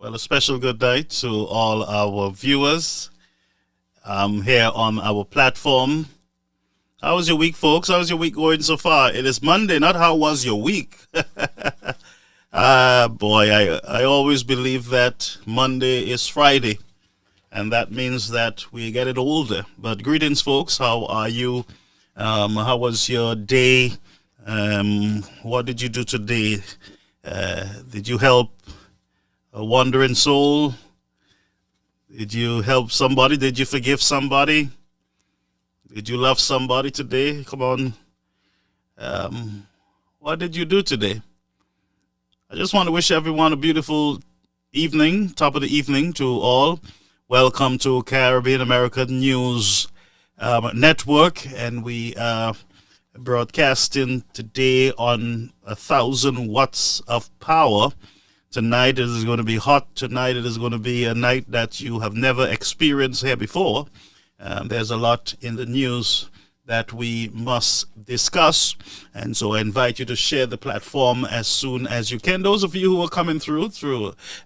Well, a special good night to all our viewers here on our platform. How was your week, folks? How's your week going so far? It is Monday, not how was your week. Boy, I always believe that Monday is Friday, and that means that we get it older. But greetings, folks. How are you? How was your day? What did you do today? Did you help a wandering soul? Did you help somebody? Did you forgive somebody? Did you love somebody today? Come on. What did you do today? I just want to wish everyone a beautiful evening, top of the evening to all. Welcome to Caribbean American News Network, and we are broadcasting today on 1,000 watts of power. Tonight it is going to be hot. Tonight it is going to be a night that you have never experienced here before. There's a lot in the news that we must discuss, and so I invite you to share the platform as soon as you can. Those of you who are coming through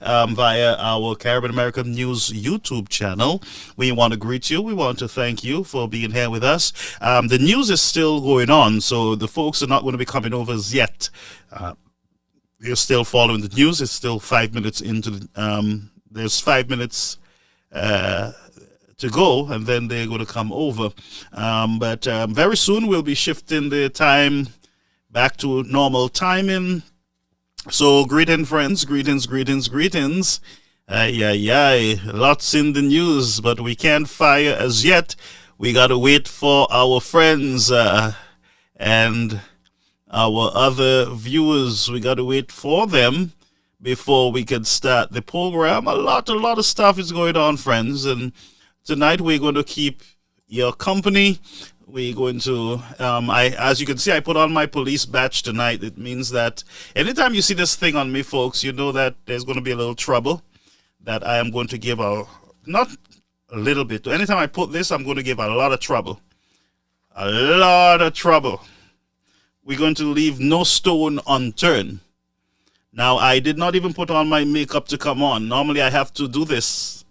via our Caribbean American News YouTube channel, we want to greet you. We want to thank you for being here with us. The news is still going on, so the folks are not going to be coming over as yet. You're still following the news. It's still 5 minutes into the, there's 5 minutes to go, and then they're going to come over. But very soon we'll be shifting the time back to normal timing. So greeting, friends. Greetings. Lots in the news, but we can't fire as yet. We got to wait for our friends and our other viewers. We got to wait for them before we can start the program. A lot of stuff is going on, friends, and tonight we're going to keep your company. We're going to, as you can see, I put on my police badge tonight. It means that anytime you see this thing on me, folks, you know that there's going to be a little trouble, that I am going to give not a little bit. Anytime I put this, I'm going to give a lot of trouble. A lot of trouble. We're going to leave no stone unturned. Now, I did not even put on my makeup to come on. Normally, I have to do this.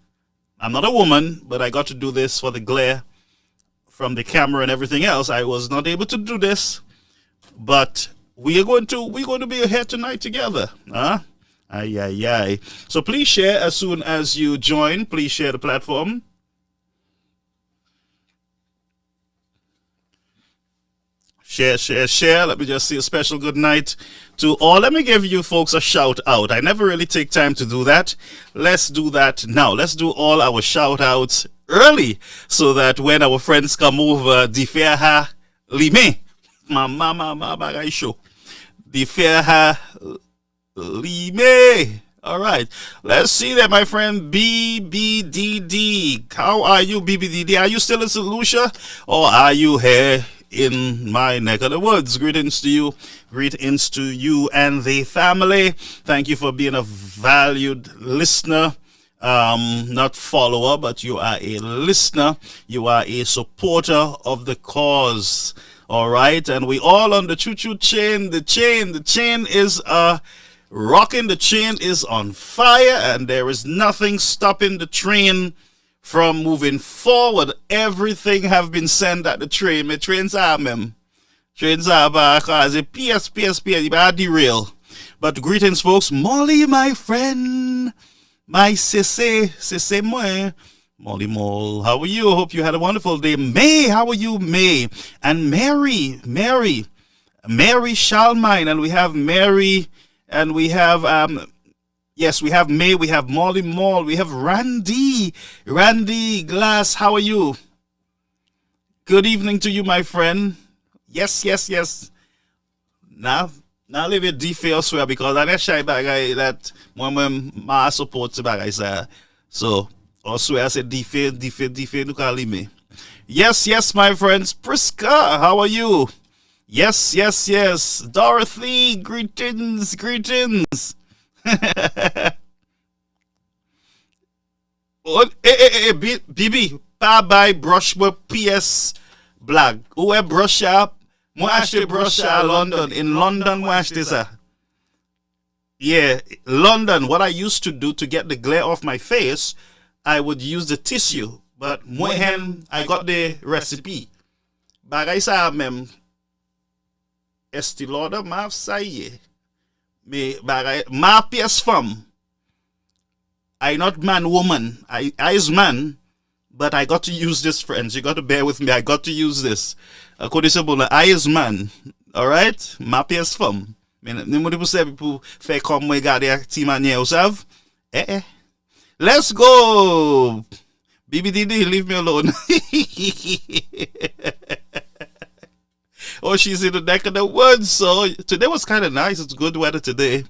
I'm not a woman, but I got to do this for the glare from the camera and everything else. I was not able to do this, but we're going to be here tonight together. So please share as soon as you join. Please share the platform. Share. Let me just say a special good night to all. Let me give you folks a shout out. I never really take time to do that. Let's do that now. Let's do all our shout outs early so that when our friends come over, the fair ha lime. Mama bagay show. The fair ha lime. All right. Let's see that, my friend BBDD. How are you, BBDD? Are you still in St. Lucia, or are you here in my neck of the woods? Greetings to you and the family. Thank you for being a valued listener, not follower, but you are a listener. You are a supporter of the cause. All right, and we all on the choo-choo chain. The chain is a Rocking the Chain is on fire, and there is nothing stopping the train from moving forward. Everything have been sent at the train. My trains are, mem. Trains are back. As a PS, you better derail. But greetings, folks. Molly, my friend. My sissy, moi. Molly Mole, how are you? Hope you had a wonderful day. May, how are you, May? And Mary Shalmine, and we have Mary, and we have yes, we have May, we have Molly Mall, we have Randy Glass, how are you? Good evening to you, my friend. Yes. Now leave it defail swear because I shy bagay that when my support bagay say. So also I said defail you can leave me. Yes, my friends. Priska, how are you? Yes. Dorothy, greetings. Oh, BB, bye brush my PS black. Who brush up? Moi acheté brush à London. In London, moi acheté ça. Yeah, London. What I used to do to get the glare off my face, I would use the tissue. But when I got the recipe. Bagay sa même. Esti Lauder, ma saye. Me bagay, ma PS femme. I not man woman. I is man. But I got to use this, friends. You got to bear with me. I got to use this. I is man. Alright? Ma PS femme. Nemo people say people fake come we got their team and yourself. Let's go. BBDD, leave me alone. Oh, she's in the neck of the woods. So today was kind of nice. It's good weather today.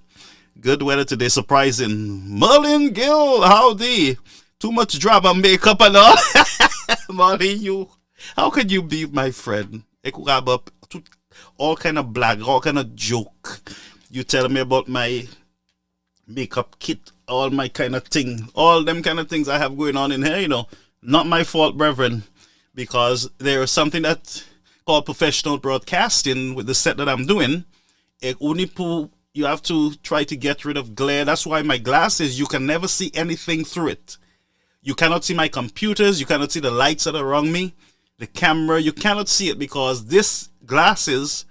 Surprising. Merlin Gill, howdy. Too much drama, makeup and all. Molly, you. How can you be my friend? All kind of black, all kind of joke. You tell me about my makeup kit, all my kind of thing, all them kind of things I have going on in here, Not my fault, brethren, because there is something that called professional broadcasting with the set that I'm doing. You have to try to get rid of glare. That's why my glasses, you can never see anything through it. You cannot see my computers. You cannot see the lights that are around me. The camera, you cannot see it because this glasses,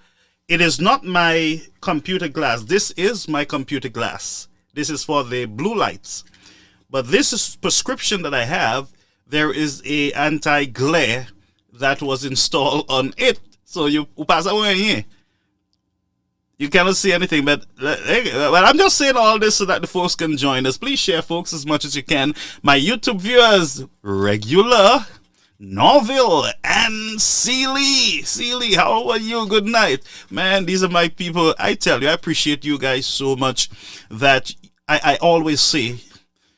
it is not my computer glass. This is my computer glass. This is for the blue lights. But this is prescription that I have. There is a anti-glare that was installed on it. So you pass away here. You cannot see anything, but I'm just saying all this so that the folks can join us. Please share, folks, as much as you can. My YouTube viewers, Regular, Norville, and Sealy, how are you? Good night. Man, these are my people. I tell you, I appreciate you guys so much that I always say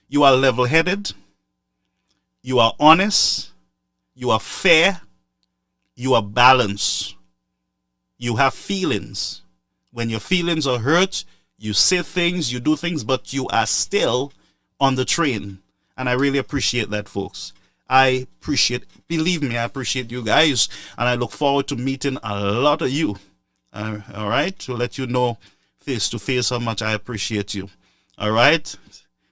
you are level-headed, you are honest, you are fair, you are balanced, you have feelings. When your feelings are hurt, you say things, you do things, but you are still on the train. And I really appreciate that, folks. Believe me, I appreciate you guys. And I look forward to meeting a lot of you. All right? To let you know face to face how much I appreciate you. All right?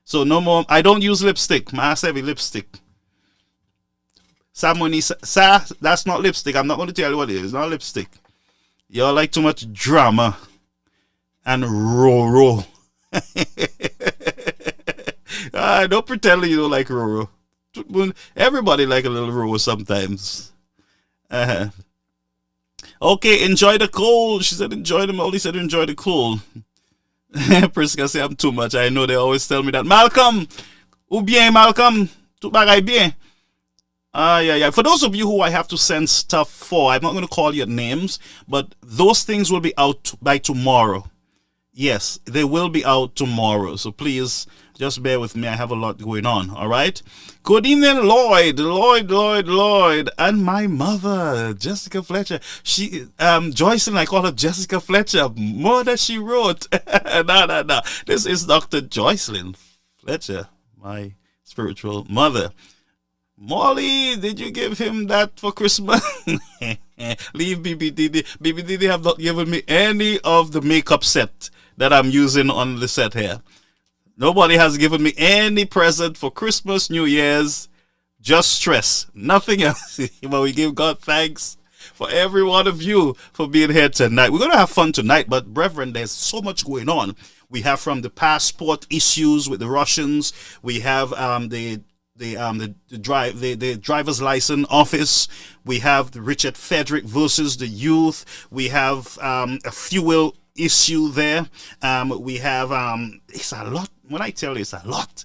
So no more. I don't use lipstick. My heavy lipstick. That's not lipstick. I'm not going to tell you what it is. It's not lipstick. Y'all like too much drama. And Roro. Don't pretend you don't like Roro. Everybody like a little Roro sometimes. Okay, enjoy the cold. She said enjoy the Molly said enjoy the cold. Priska say I'm too much. I know they always tell me that. Malcolm! Ou bien, Malcolm? Tout bagay bien. Yeah. For those of you who I have to send stuff for, I'm not going to call your names, but those things will be out by tomorrow. Yes, they will be out tomorrow. So please, just bear with me. I have a lot going on. All right. Good evening, Lloyd, and my mother, Jessica Fletcher. She, Joycelyn, I call her Jessica Fletcher. More that she wrote. No. This is Dr. Joycelyn Fletcher, my spiritual mother. Molly, did you give him that for Christmas? Leave BBDD. BBDD have not given me any of the makeup set that I'm using on the set here. Nobody has given me any present for Christmas, New Year's, just stress. Nothing else. But we give God thanks for every one of you for being here tonight. We're going to have fun tonight, but brethren, there's so much going on. We have from the passport issues with the Russians. We have the driver's license office. We have the Richard Frederick versus the youth. We have a fuel issue there. We have it's a lot. When I tell you, it's a lot.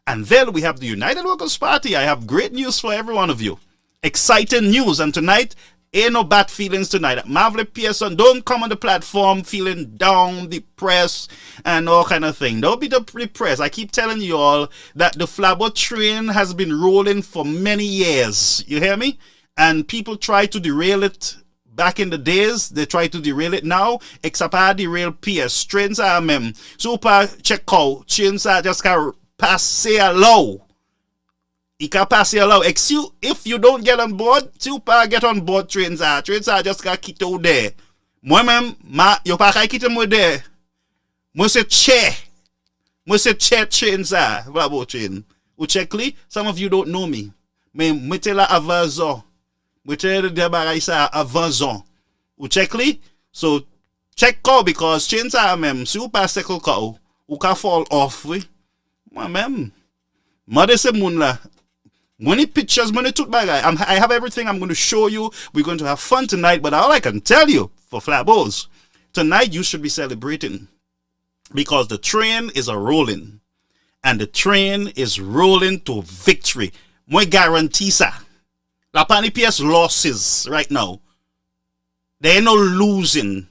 And then we have the United Workers Party. I have great news for every one of you. Exciting news. And tonight, ain't no bad feelings tonight. Marvelous Pearson, don't come on the platform feeling down, depressed, and all kind of thing. Don't be depressed. I keep telling you all that the Flabo train has been rolling for many years. You hear me? And people try to derail it back in the days. They try to derail it now. Except I derail PS. Trains are super check out. Trains are just pass say allow. You can pass it allow. Excuse if you don't get on board, super get on board trains are. Trains are just got kit out there. Moi même, yo pa kay kite moi there. Moi se che. Moi se che trains are. Flabo train. Ou checkly, some of you don't know me. Mais moi te la avanzon. Moi te de bagay sa avanzon. Ou checkly? So check call because trains are même. Si ou pass sekol call, ou ka fall off we. Moi même. Mother se moun la. Money pictures, money took by guy. I have everything I'm going to show you. We're going to have fun tonight, but all I can tell you for Flabos, tonight you should be celebrating because the train is a rolling and the train is rolling to victory. Moi guarantee sa. La Pani PS losses right now. There ain't no losing.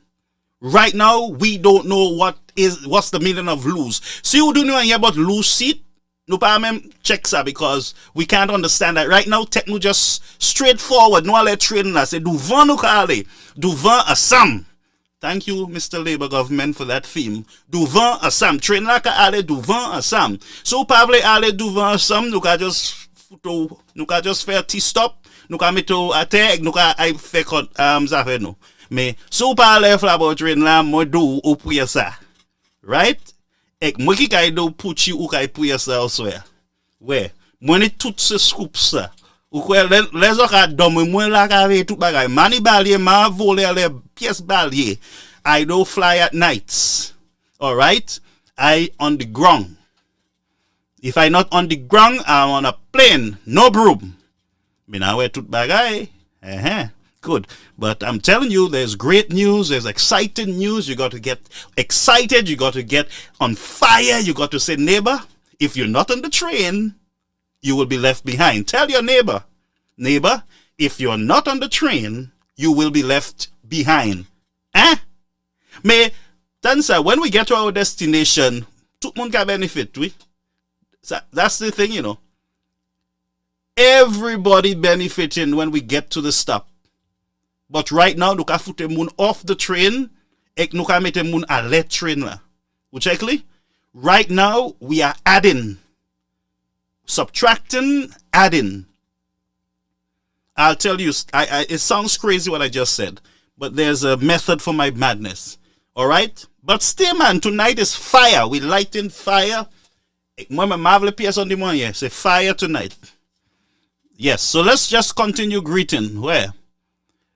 Right now, we don't know what's the meaning of lose. See who do know here about lose seat? No problem check ça because we can't understand that right now. Techno just straightforward. No let trading us. Du vent nous aller. Du vent à Sam. Thank you, Mr. Labour government, for that theme. Du vent à Sam. Train la ka aller du vent à Sam. So parle aller du vent à Sam. Nous ka just faire petit stop. Nous ka mettre à terre. Nous ka faire ça fait nous. Mais so parle Flabo train là moi do ou pour ça. Right? Ek moi ki kay do put you ou kay pou yasa elsewhere. Where? Mwen tout se scoop sa. Ou kwe les ok a dom mwen la ka ve tout bagay. Mani balye ma vole le pièce balye. I don't fly at nights. All right? I on the ground. If I not on the ground, I'm on a plane. No broom. Me na we tout bagay. Good. But I'm telling you, there's great news. There's exciting news. You got to get excited. You got to get on fire. You got to say, neighbor, if you're not on the train, you will be left behind. Tell your neighbor, if you're not on the train, you will be left behind. Mais, Tansa, when we get to our destination, tout moun ka benefit, oui? That's the thing, you know. Everybody benefiting when we get to the stop. But right now, nous ka foute moun off the train, ek nous ka mette moun à let train la. Ou checkly? Right now, we are adding, subtracting, adding. I'll tell you, it sounds crazy what I just said, but there's a method for my madness. All right? But stay, man, tonight is fire. We lighting fire. Moi, my marvelous PS on the one, yeah. Say fire tonight. Yes, so let's just continue greeting. Where?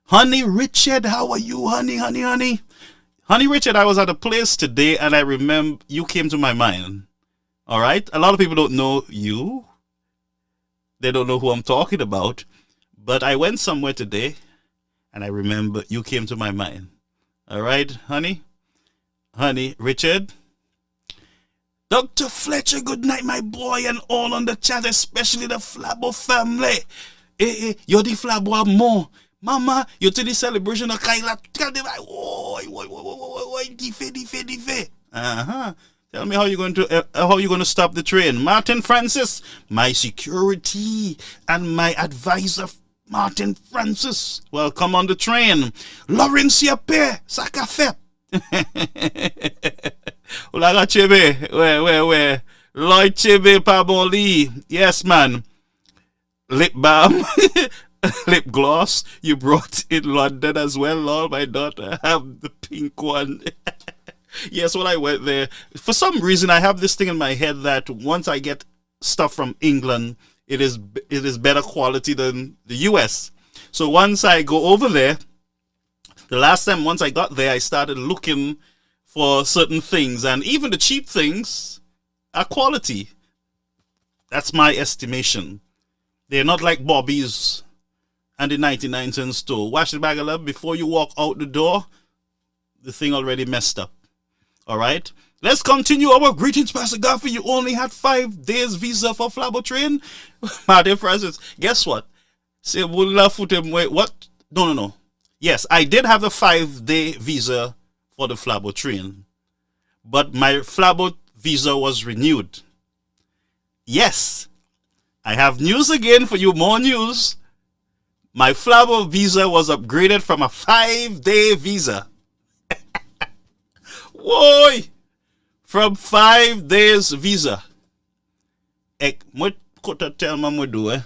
Honey Richard, how are you, honey? Honey Richard, I was at a place today and I remember you came to my mind. All right? A lot of people don't know you. They don't know who I'm talking about. But I went somewhere today and I remember you came to my mind. All right, honey? Honey Richard. Dr. Fletcher, good night, my boy, and all on the chat, especially the Flabo family. You're the Flabo more. Mama, you to the celebration of Kaila. Tell me how you going to stop the train. Martin Francis, my security and my advisor, Martin Francis. Welcome on the train. Lawrence Yape, Sakafet. Ulaga Chebe, where? Lloyd Chebe Paboli. Yes, man. Lip balm. Lip gloss you brought in London as well. Lord, my daughter have the pink one. Yes, when I went there, for some reason I have this thing in my head that once I get stuff from England, it is better quality than the US. So once I go over there, the last time once I got there, I started looking for certain things, and even the cheap things are quality. That's my estimation. They're not like Bobby's and the 99-cent store. Wash the bag of love before you walk out the door. The thing already messed up. All right. Let's continue our greetings, Pastor Garfield. You only had 5 days visa for Flabo train. My dear Francis, guess what? Say, what? No. Yes, I did have a 5-day visa for the Flabo train, but my Flabo visa was renewed. Yes, I have news again for you. More news. My Flabo visa was upgraded from a 5-day visa. Whoa! From 5 days visa. What could I tell me do?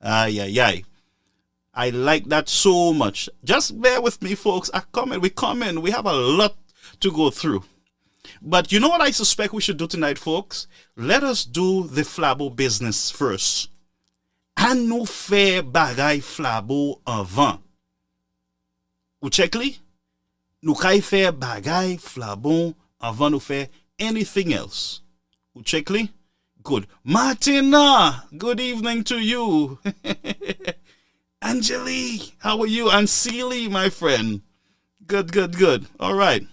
Ay. I like that so much. Just bear with me, folks. We come in. We have a lot to go through. But you know what I suspect we should do tonight, folks? Let us do the Flabo business first. And no fair bagay Flabo avant. Ou check li? Nou kay fair bagay Flabo avant nou fair anything else. Ou check li? Good. Martina, good evening to you. Angeli, how are you? And Seely, my friend. Good. All right.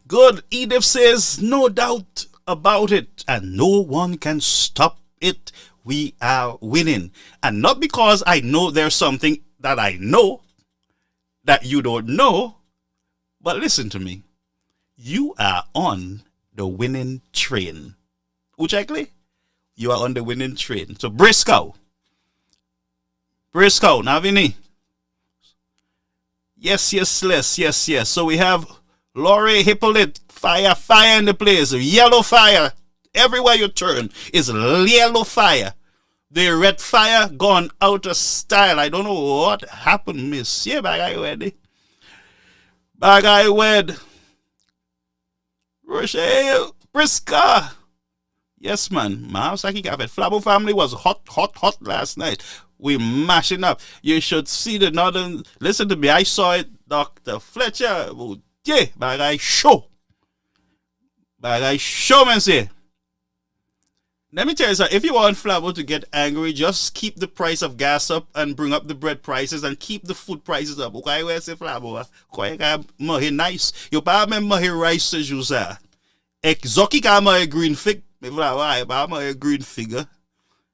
Good. Edith says, no doubt about it, and no one can stop it. We are winning. And not because I know there's something that I know that you don't know, but listen to me. You are on the winning train. Uchekli? You are on the winning train. So Briscoe, Navini. Yes. So we have Laurie Hippolyte. Fire in the place. Yellow fire. Everywhere you turn is yellow fire. The red fire gone out of style. I don't know what happened, miss. Yeah, bagay wed. Rochelle Briscoe. Yes, man. Mausaki Garfield. Flabo family was hot last night. We mashing up. You should see the northern. Listen to me. I saw it, Dr. Fletcher. Yeah, bagay show, man, say. Let me tell you something. If you want Flabo to get angry, just keep the price of gas up and bring up the bread prices and keep the food prices up. Okay, where say Flabo? Kaya ka mahi nice. Yo pa me mahi rice se jusa. Zoki ka mahi green fig. Me Flabo ay pa mahi green figure.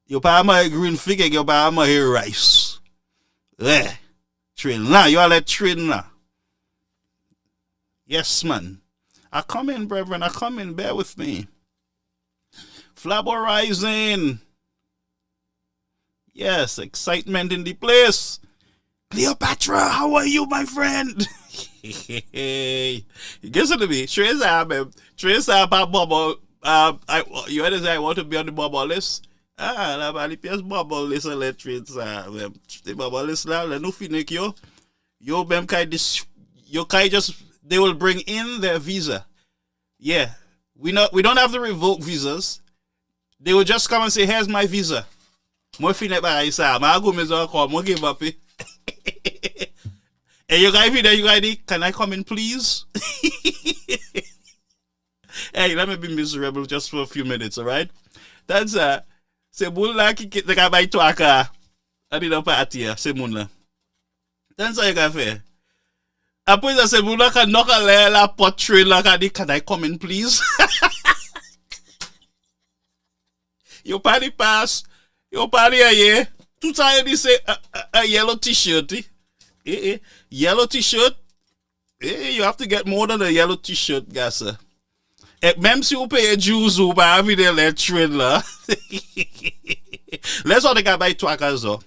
Yo pa mahi green fig. Yo pa mahi rice. Train now. You all let train now. Yes, man. I come in, brethren. I come in. Bear with me. Flabo rising. Yes, excitement in the place. Cleopatra, how are you, my friend? Hey, listen to me. Trace bubble. You understand? I want to be on the bubble list. La balipias bubble list. Let trace the bubble list now. Let no finish yo. Yo, bem kai this. Yo kai just. They will bring in their visa. Yeah, we don't have to revoke visas. They will just come and say, "Here's my visa." Mo finish by isa. Ma go me zo call. Mo give up. Hey, you guys, can I come in, please? Hey, let me be miserable just for a few minutes, all right? That's se bulla ki the guy by to aka. I did a party here, se munla. That's how you got fair. Après ça se bulla ka knock la portrait la ka di, can I come in, please? Your party pass. Your party yeah. Tout ça il say a yellow t-shirt. Yellow t-shirt. You have to get more than a yellow t-shirt, guys. Même si vous payez Jews ou pas envie de les trade là. Let's all the guy by Twakazo.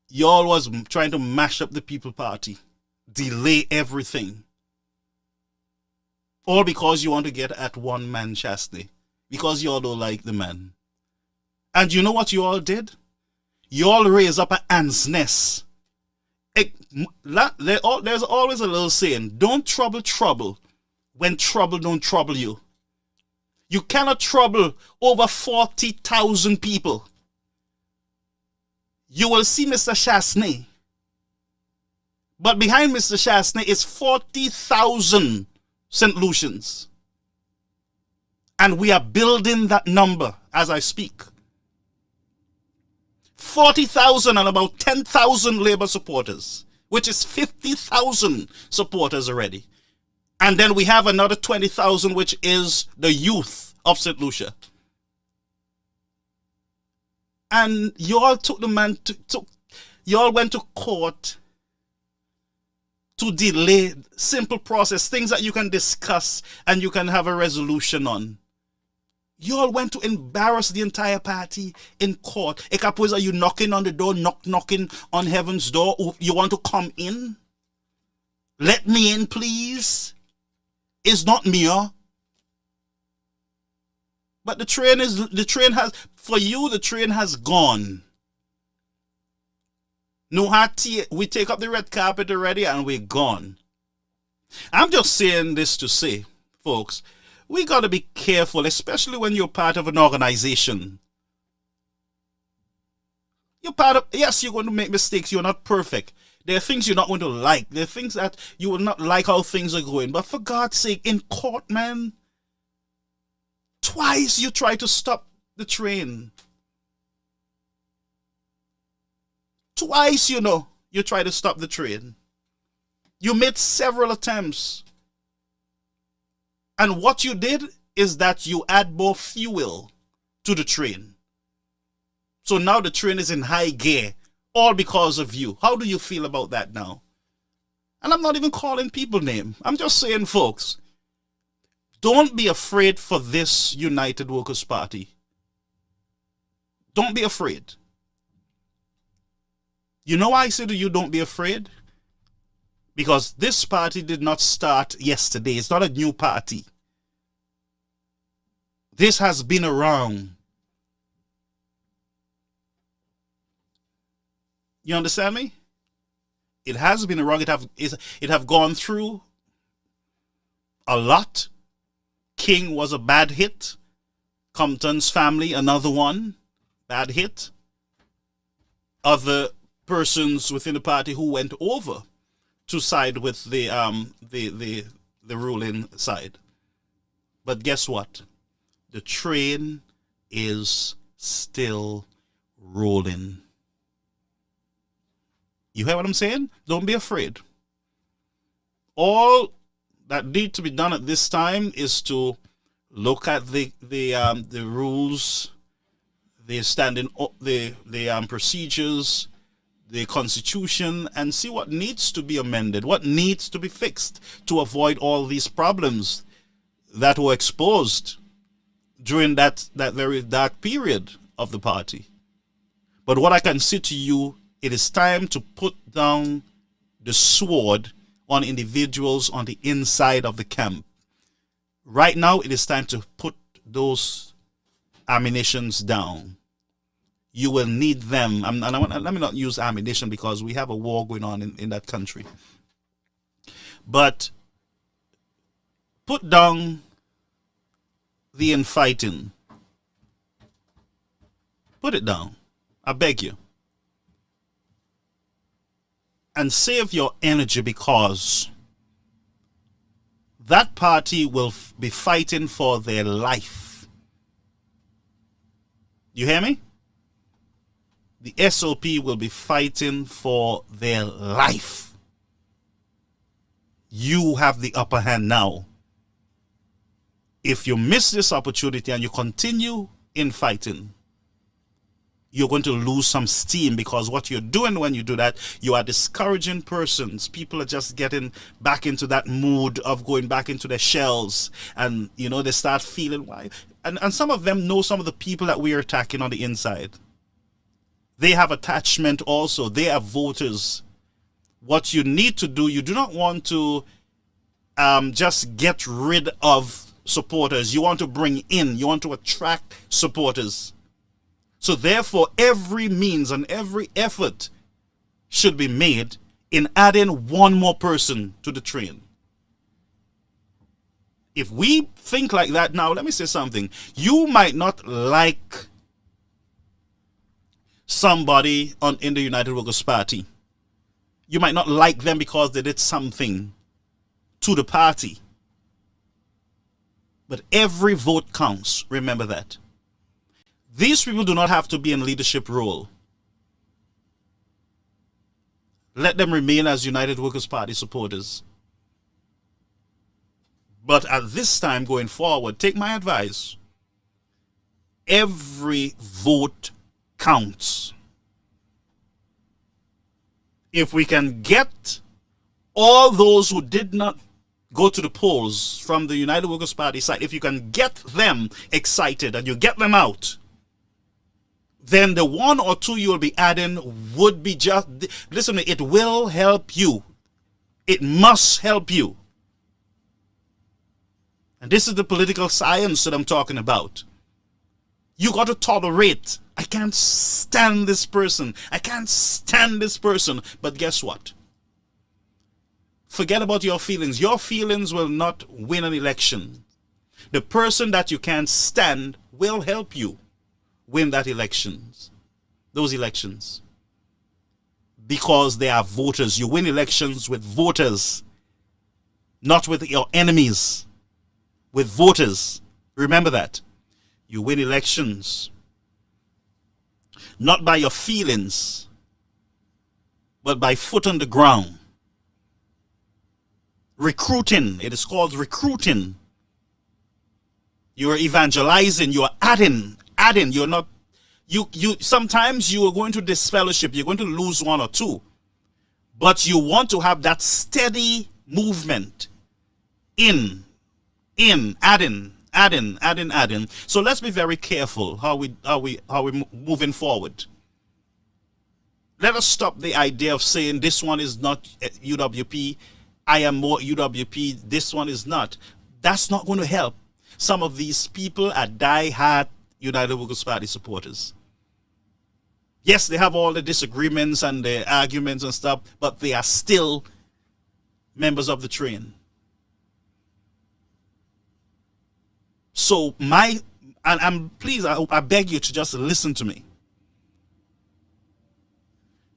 Y'all was trying to mash up the People Party. Delay everything. All because you want to get at one man Chastity. Because you all don't like the man. And you know what you all did? You all raised up an ant's nest There's always a little saying, don't trouble trouble when trouble don't trouble you. You cannot trouble over 40,000 people. You will see Mr. Chasney. But behind Mr. Chasney is 40,000 St. Lucians. And we are building that number as I speak. 40,000 and about 10,000 Labour supporters, which is 50,000 supporters already. And then we have another 20,000, which is the youth of St. Lucia. And you all took the man you all went to court to delay simple process, things that you can discuss and you can have a resolution on. You all went to embarrass the entire party in court. Ekapos, are you knocking on the door, knocking on heaven's door? You want to come in? Let me in, please. It's not me, huh? But the train has gone. No hard tea. We take up the red carpet already and we're gone. I'm just saying this to say, folks, we got to be careful, especially when you're part of an organization. Yes, you're going to make mistakes. You're not perfect. There are things you're not going to like. There are things that you will not like how things are going. But for God's sake, in court, man, twice you try to stop the train. Twice, you try to stop the train. You made several attempts. And what you did is that you add more fuel to the train. So now the train is in high gear, all because of you. How do you feel about that now? And I'm not even calling people names. I'm just saying, folks, don't be afraid for this United Workers' Party. Don't be afraid. You know why I say to you, don't be afraid? Because this party did not start yesterday. It's not a new party. This has been around. You understand me? It has been around. It have gone through a lot. King was a bad hit. Compton's family, another one, bad hit. Other persons within the party who went over to side with the ruling side. But guess what? The train is still rolling. You hear what I'm saying? Don't be afraid. All that need to be done at this time is to look at the rules, the procedures, the Constitution, and see what needs to be amended, what needs to be fixed to avoid all these problems that were exposed during that very dark period of the party. But what I can say to you, it is time to put down the sword on individuals on the inside of the camp. Right now, it is time to put those ammunitions down. You will need them. Let me not use ammunition because we have a war going on in that country. But put down the infighting. Put it down. I beg you. And save your energy, because that party will be fighting for their life. You hear me? The SOP will be fighting for their life. You have the upper hand now. If you miss this opportunity and you continue in fighting, you're going to lose some steam, because what you're doing when you do that, you are discouraging persons. People are just getting back into that mood of going back into their shells, and they start feeling why. And some of them know some of the people that we are attacking on the inside. They have attachment also. They are voters. What you need to do, you do not want to just get rid of supporters. You want to bring in, you want to attract supporters. So therefore, every means and every effort should be made in adding one more person to the train. If we think like that now, let me say something. You might not like somebody in the United Workers' Party. You might not like them because they did something to the party. But every vote counts. Remember that. These people do not have to be in leadership role. Let them remain as United Workers' Party supporters. But at this time going forward, take my advice. Every vote counts. If we can get all those who did not go to the polls from the United Workers' Party side, if you can get them excited and you get them out, then the one or two you will be adding would be just, listen, it will help you. It must help you. And this is the political science that I'm talking about. You got to tolerate. I can't stand this person. I can't stand this person. But guess what? Forget about your feelings. Your feelings will not win an election. The person that you can't stand will help you win those elections. Because they are voters. You win elections with voters, not with your enemies. With voters. Remember that. You win elections not by your feelings, but by foot on the ground. Recruiting. It is called recruiting. You are evangelizing. You are adding. You're not. You. Sometimes you are going to disfellowship. You're going to lose one or two, but you want to have that steady movement. Adding. So let's be very careful how we moving forward. Let us stop the idea of saying this one is not UWP, I am more UWP, this one is not. That's not going to help. Some of these people are die-hard United Workers' Party supporters. Yes, they have all the disagreements and the arguments and stuff, but they are still members of the train. So please, I beg you to just listen to me.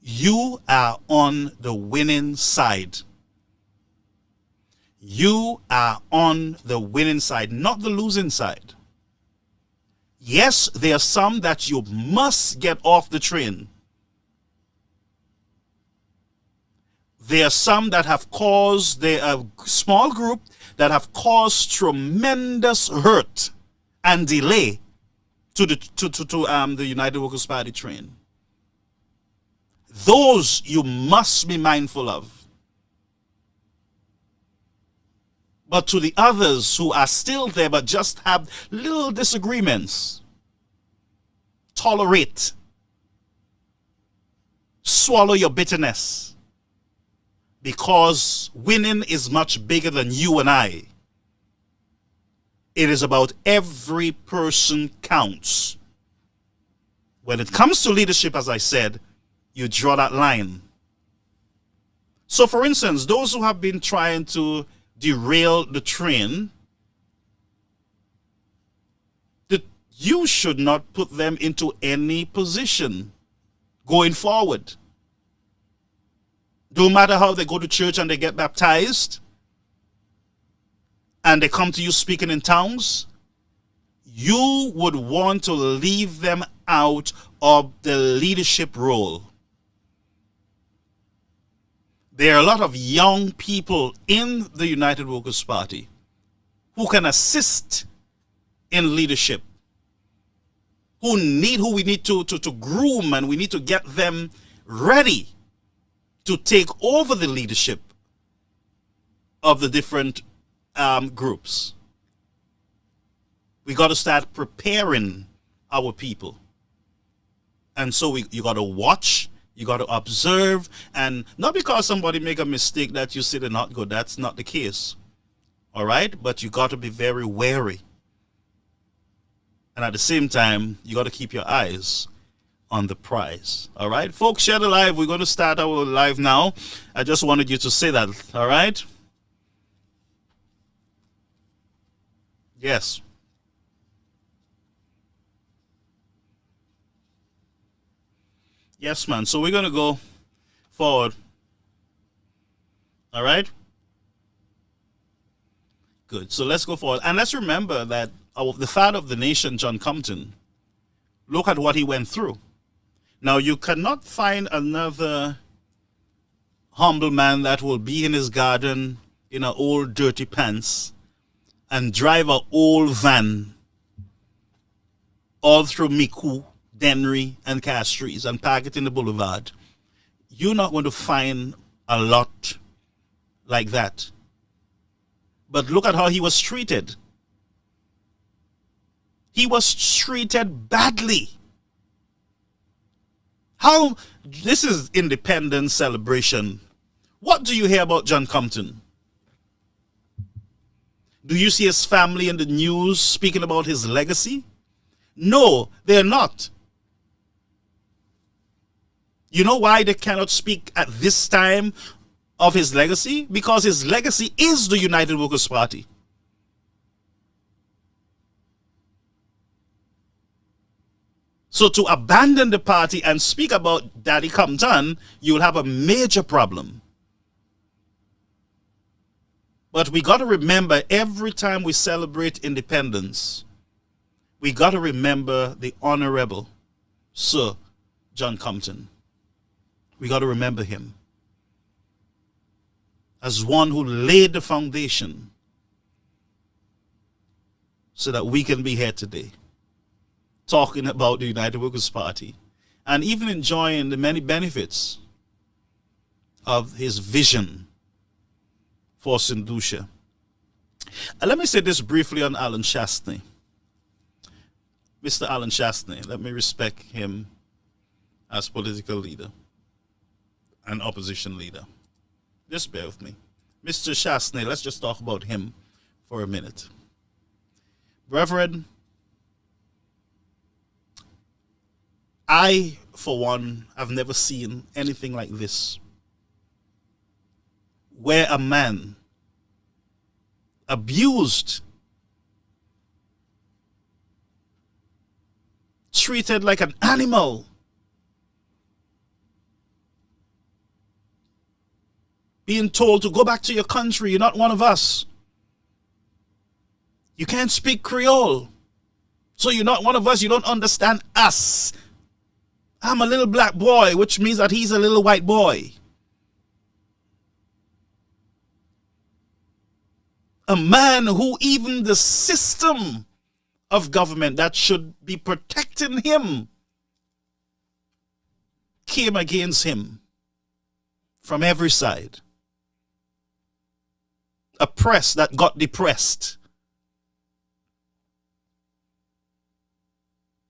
You are on the winning side. You are on the winning side, not the losing side. Yes, there are some that you must get off the train. There are some that have caused, a small group that have caused tremendous hurt and delay to the United Workers' Party train. Those you must be mindful of. But to the others who are still there but just have little disagreements, tolerate. Swallow your bitterness. Because winning is much bigger than you and I. It is about every person counts. When it comes to leadership, as I said, you draw that line. So for instance, those who have been trying to derail the train, you should not put them into any position going forward. No matter how they go to church and they get baptized and they come to you speaking in tongues, you would want to leave them out of the leadership role. There are a lot of young people in the United Workers' Party who can assist in leadership, who we need to groom, and we need to get them ready to take over the leadership of the different groups. We got to start preparing our people. And so you got to watch, you got to observe, and not because somebody make a mistake that you say they're not good. That's not the case. All right? But you got to be very wary. And at the same time, you got to keep your eyes on the prize. All right, folks, share the live. We're going to start our live now. I just wanted you to say that. All right. Yes. Yes, man. So we're going to go forward. All right. Good. So let's go forward. And let's remember that the father of the nation, John Compton, look at what he went through. Now, you cannot find another humble man that will be in his garden in an old dirty pants and drive an old van all through Micoud, Dennery, and Castries and park it in the boulevard. You're not going to find a lot like that. But look at how he was treated. He was treated badly. How, this is independence celebration. What do you hear about John Compton? Do you see his family in the news speaking about his legacy? No, they're not. You know why they cannot speak at this time of his legacy? Because his legacy is the United Workers' Party. So to abandon the party and speak about Daddy Compton, you'll have a major problem. But we got to remember, every time we celebrate independence, we got to remember the Honorable Sir John Compton. We got to remember him as one who laid the foundation so that we can be here today, talking about the United Workers' Party and even enjoying the many benefits of his vision for St. Lucia. And let me say this briefly on Alan Chastney. Mr. Alan Chastney, let me respect him as political leader and opposition leader. Just bear with me. Mr. Chastney, let's just talk about him for a minute. Brethren, I, for one, have never seen anything like this, where a man abused, treated like an animal, being told to go back to your country, you're not one of us. You can't speak Creole, so you're not one of us, you don't understand us. I'm a little black boy, which means that he's a little white boy. A man who even the system of government that should be protecting him came against him from every side. A press that got depressed.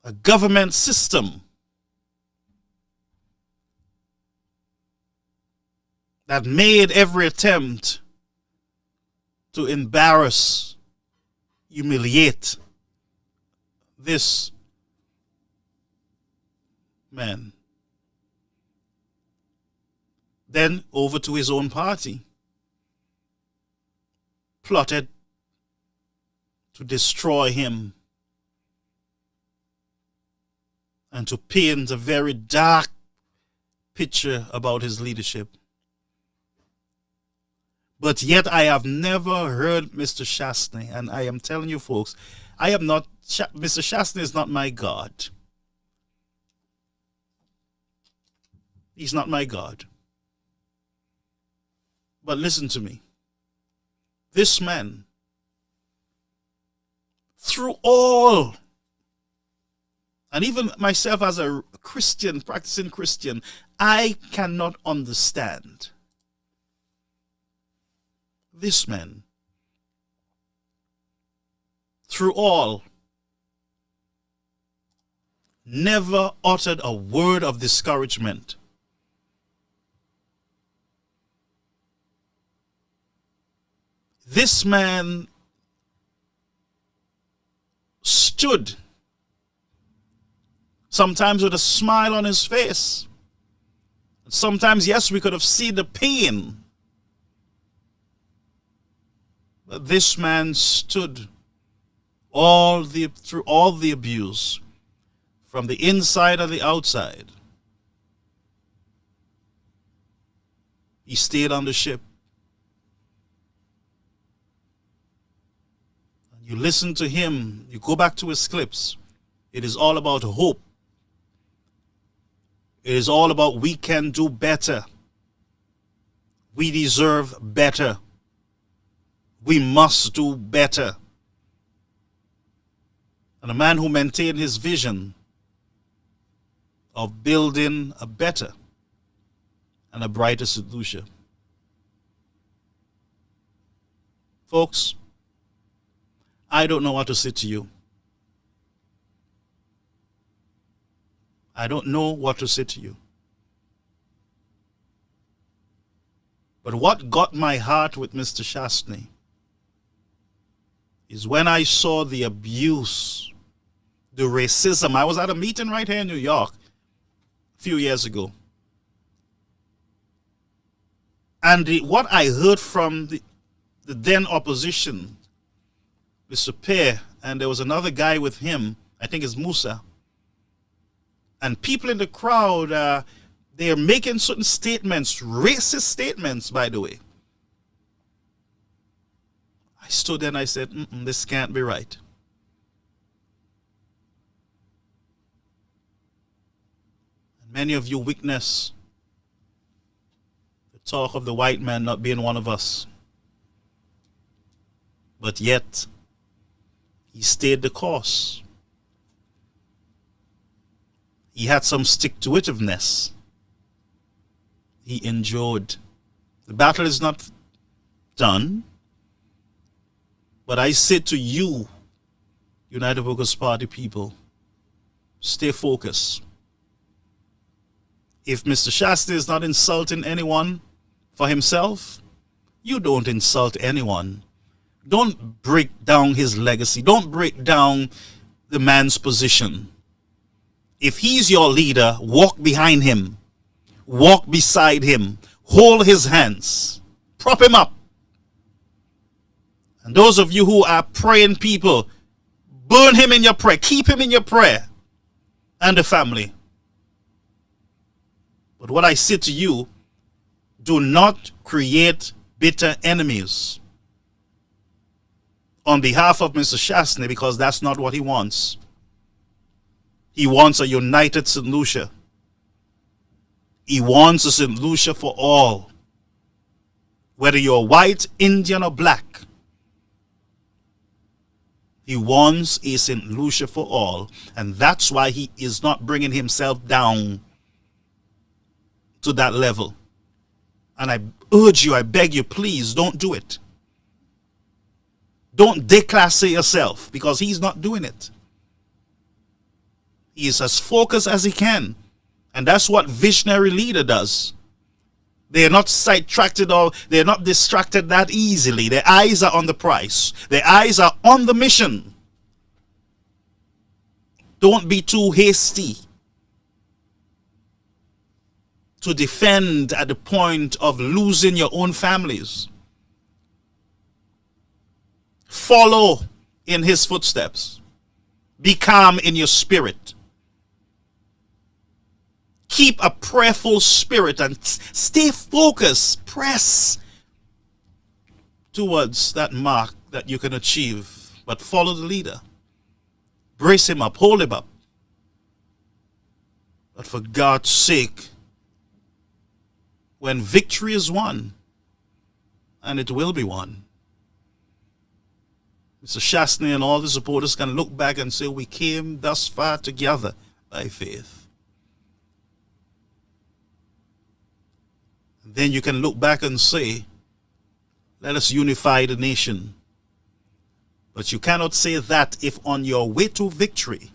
A government system that made every attempt to embarrass, humiliate this man. Then over to his own party, plotted to destroy him and to paint a very dark picture about his leadership. But yet I have never heard Mr. Chastney, and I am telling you folks, Mr. Chastney is not my God. He's not my God. But listen to me. This man, through all, and even myself as a Christian, practicing Christian, I cannot understand this man, through all, never uttered a word of discouragement. This man stood sometimes with a smile on his face. Sometimes, yes, we could have seen the pain. But this man stood through all the abuse, from the inside and the outside. He stayed on the ship. You listen to him, you go back to his clips. It is all about hope. It is all about we can do better. We deserve better. We must do better. And a man who maintained his vision of building a better and a brighter St. Lucia. Folks, I don't know what to say to you. I don't know what to say to you. But what got my heart with Mr. Shastney is when I saw the abuse, the racism. I was at a meeting right here in New York a few years ago. And what I heard from the then opposition, Mr. Pear, and there was another guy with him, I think it's Musa, and people in the crowd, they are making certain statements, racist statements, by the way. I stood there and I said, this can't be right. And many of you witness the talk of the white man not being one of us. But yet, he stayed the course. He had some stick-to-itiveness. He endured. The battle is not done. But I say to you, United Workers' Party people, stay focused. If Mr. Shastney is not insulting anyone for himself, you don't insult anyone. Don't break down his legacy. Don't break down the man's position. If he's your leader, walk behind him. Walk beside him. Hold his hands. Prop him up. And those of you who are praying people, burn him in your prayer. Keep him in your prayer. And the family. But what I say to you, do not create bitter enemies on behalf of Mr. Shastney, because that's not what he wants. He wants a united St. Lucia. He wants a St. Lucia for all. Whether you're white, Indian, or black. He wants a St. Lucia for all. And that's why he is not bringing himself down to that level. And I urge you, I beg you, please don't do it. Don't declasse yourself, because he's not doing it. He is as focused as he can. And that's what visionary leader does. They are not sidetracked or they're not distracted that easily. Their eyes are on the prize. Their eyes are on the mission. Don't be too hasty to defend at the point of losing your own families. Follow in his footsteps. Be calm in your spirit. Keep a prayerful spirit and stay focused. Press towards that mark that you can achieve. But follow the leader. Brace him up. Hold him up. But for God's sake, when victory is won, and it will be won, Mr. Shastney and all the supporters can look back and say, we came thus far together by faith. Then you can look back and say, let us unify the nation. But you cannot say that if on your way to victory,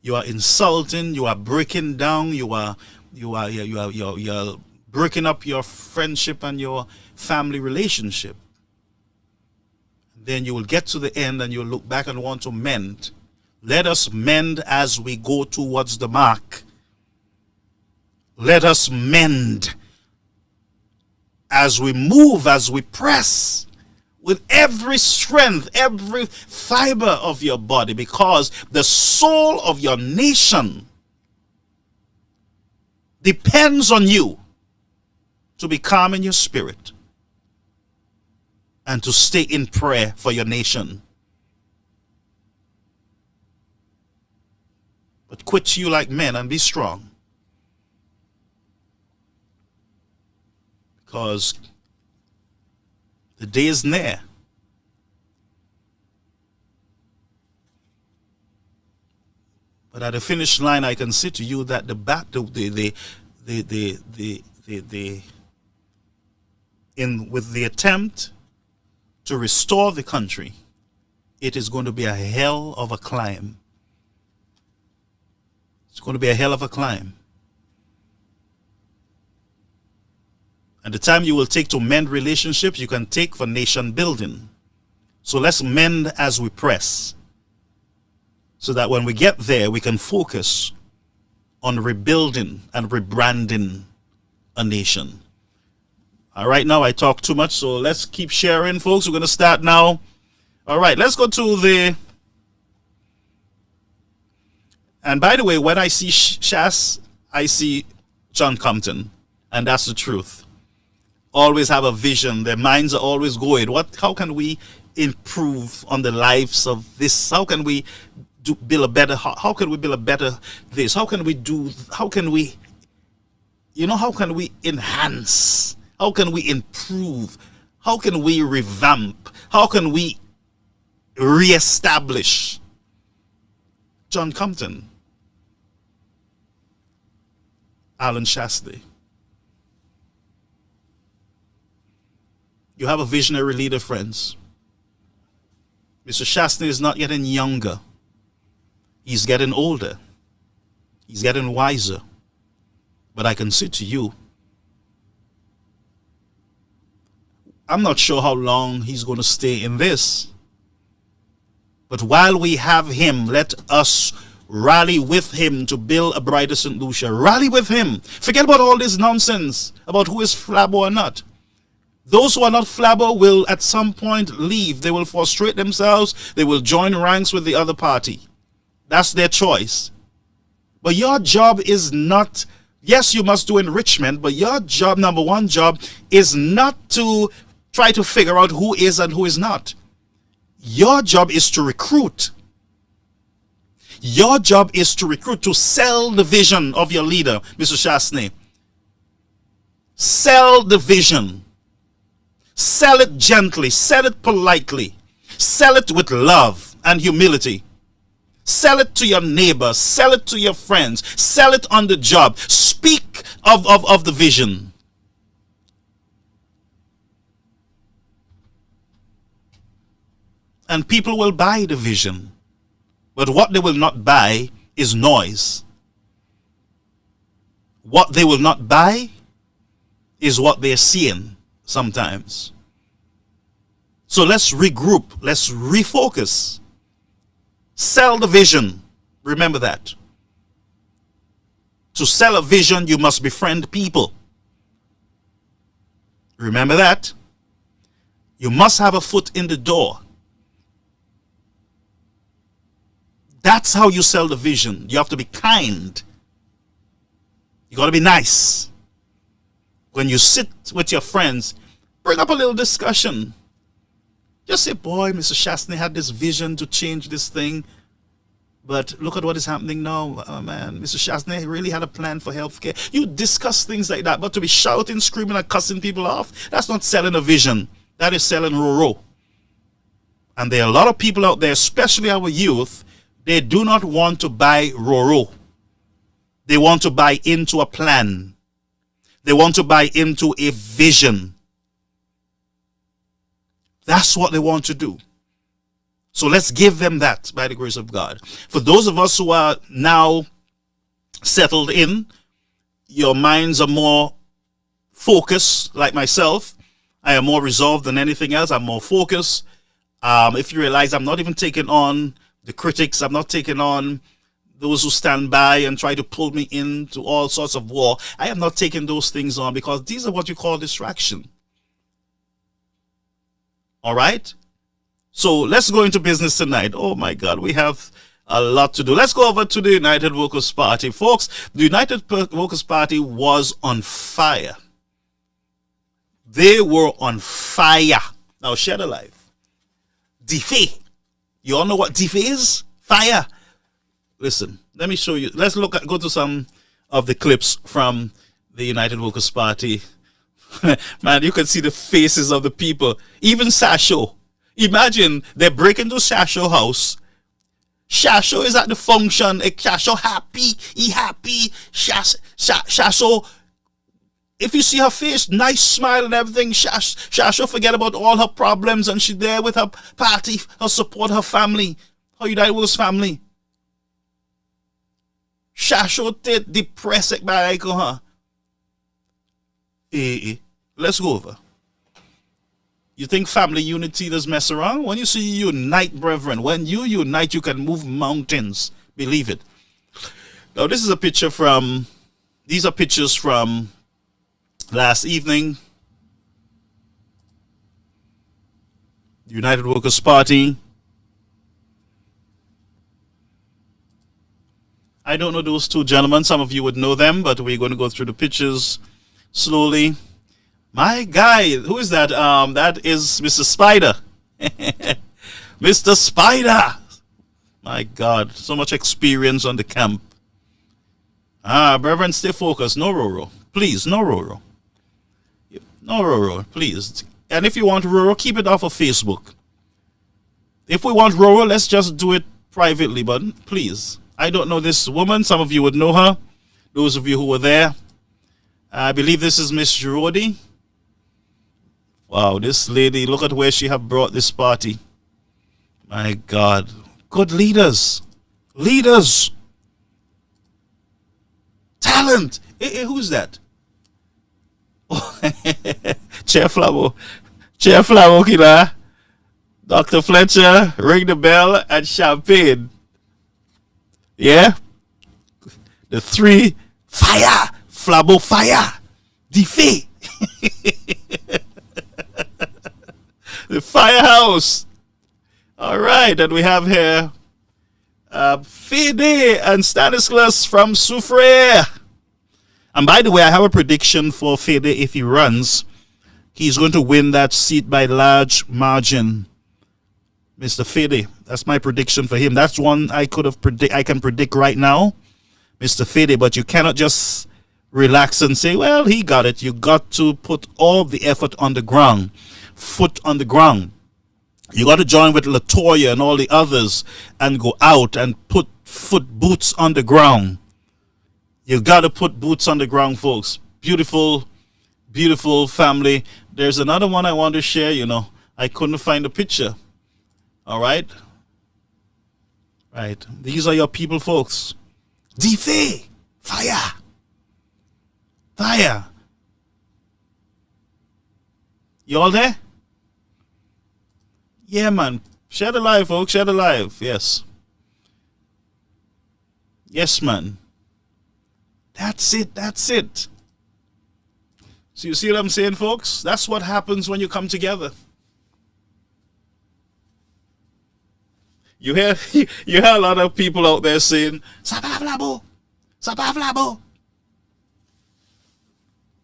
you are insulting, you are breaking down, you are breaking up your friendship and your family relationship. Then you will get to the end and you'll look back and want to mend Let us mend as we go towards the mark. Let us mend as we move, as we press with every strength, every fiber of your body, because the soul of your nation depends on you to be calm in your spirit and to stay in prayer for your nation. But quit you like men and be strong. Because the day is near. But at the finish line, I can say to you that the battle, with the attempt to restore the country, it is going to be a hell of a climb. It's going to be a hell of a climb. And the time you will take to mend relationships, you can take for nation building. So let's mend as we press, so that when we get there, we can focus on rebuilding and rebranding a nation. All right, now I talk too much, so let's keep sharing, folks. We're going to start now. All right, let's go to the... And by the way, when I see Shas, I see John Compton, and that's the truth. Always have a vision. Their minds are always going. How can we improve on the lives of this? How can we build a better? How can we build a better this? How can we enhance? How can we improve? How can we revamp? How can we reestablish? John Compton, Alan Shastey. You have a visionary leader, friends. Mr. Shastey is not getting younger. He's getting older. He's getting wiser. But I can say to you, I'm not sure how long he's going to stay in this. But while we have him, let us rally with him to build a brighter St. Lucia. Rally with him. Forget about all this nonsense about who is Flabo or not. Those who are not Flabo will at some point leave. They will frustrate themselves. They will join ranks with the other party. That's their choice. But your job is not, yes, you must do enrichment, but your job, number one job, is not to try to figure out who is and who is not. Your job is to recruit. Your job is to recruit, to sell the vision of your leader, Mr. Shastey. Sell the vision. Sell it gently, sell it politely, sell it with love and humility. Sell it to your neighbors, sell it to your friends, sell it on the job. Speak of the vision. And people will buy the vision. But what they will not buy is noise. What they will not buy is what they're seeing. Sometimes. So let's regroup. Let's refocus. Sell the vision. Remember that. To sell a vision, you must befriend people. Remember that. You must have a foot in the door. That's how you sell the vision. You have to be kind. You got to be nice. When you sit with your friends, bring up a little discussion. Just say, boy, Mr. Shastey had this vision to change this thing, but look at what is happening now. Oh, man, Mr. Shastey really had a plan for healthcare. You discuss things like that, but to be shouting, screaming, and cussing people off, that's not selling a vision. That is selling roro. And there are a lot of people out there, especially our youth, they do not want to buy roro. They want to buy into a plan. They want to buy into a vision. That's what they want to do. So let's give them that by the grace of God. For those of us who are now settled in, your minds are more focused, like myself. I am more resolved than anything else. I'm more focused. If you realize I'm not even taking on the critics. I'm not taking on those who stand by and try to pull me into all sorts of war. I am not taking those things on because these are what you call distraction. All right? So let's go into business tonight. Oh my God, we have a lot to do. Let's go over to the United Workers' Party. Folks, the United Workers' Party was on fire. They were on fire. Now, share the life. Defy. You all know what defy is? Fire. Listen, let me show you. Let's go to some of the clips from the United Workers' Party. Man, you can see the faces of the people. Even Sasho. Imagine they break into Sasho house. Sasho is at the function. Sasho happy. He happy. Sasho, if you see her face, nice smile and everything. Sasho forget about all her problems and she's there with her party, her support, her family, her United Workers family. Sasho did depressed by like her. Let's go over. You think family unity does mess around? When you see unite, brethren, when you unite, you can move mountains. Believe it. Now, this is a picture from, these are pictures from last evening. United Workers' Party. I don't know those two gentlemen. Some of you would know them, but we're going to go through the pictures slowly. My guy, who is that? That is Mr. Spider. Mr. Spider. My God, so much experience on the camp. Brethren, stay focused. No Roro. Please, no Roro. No Roro, please. And if you want Roro, keep it off of Facebook. If we want Roro, let's just do it privately, but please. I don't know this woman. Some of you would know her. Those of you who were there. I believe this is Miss Girodi. Wow, this lady, look at where she have brought this party. My God. Good leaders. Leaders. Talent. Hey, who's that? Oh, Chair Flavo. Chair Flavo, killer. Dr. Fletcher, ring the bell, and champagne. Yeah? The three. Fire. Flavo, fire. Defy. The firehouse. All right, and we have here Fede and Stanislas from Soufriere. And by the way, I have a prediction for Fede. If he runs, he's going to win that seat by large margin. Mr. Fede, that's my prediction for him. That's one I can predict right now, Mr. Fede. But you cannot just relax and say, well, he got it. You got to put all the effort on the ground. Foot on the ground. You got to join with Latoya and all the others and go out and put boots on the ground. You got to put boots on the ground, folks. Beautiful, beautiful family. There's another one I want to share. You know, I couldn't find a picture. All right. Right. These are your people, folks. Defy. Fire. Fire. You all there? Yeah, man. Share the live, folks. Share the live. Yes. Yes, man. That's it. That's it. So you see what I'm saying, folks? That's what happens when you come together. You hear a lot of people out there saying, Sabah Flabo.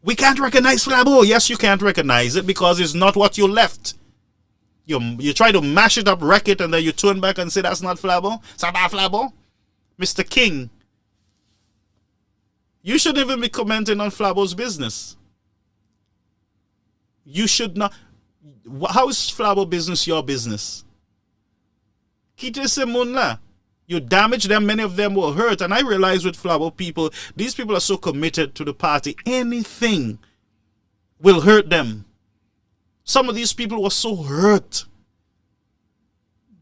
We can't recognize Flabo. Yes, you can't recognize it because it's not what you left. You try to mash it up, wreck it, and then you turn back and say that's not Flabo. Sabah Flabo. Mr. King. You shouldn't even be commenting on Flabo's business. You should not. How is Flabo business your business? Kite Semunla. You damage them, many of them will hurt. And I realize with Flabo people, these people are so committed to the party, anything will hurt them. Some of these people were so hurt.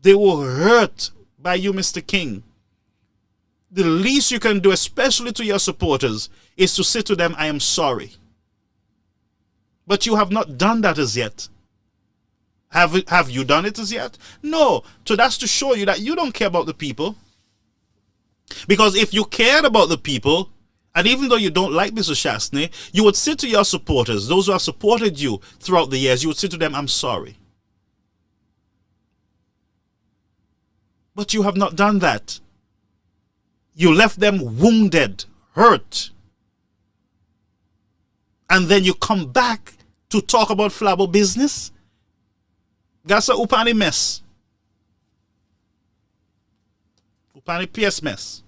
They were hurt by you, Mr. King. The least you can do, especially to your supporters, is to say to them, I am sorry. But you have not done that as yet. Have you done it as yet? No. So that's to show you that you don't care about the people. Because if you cared about the people, and even though you don't like Mr. Shastney, you would say to your supporters, those who have supported you throughout the years, you would say to them, I'm sorry. But you have not done that. You left them wounded, hurt. And then you come back to talk about Flabo business? That's a upani mess. Upani PS mess.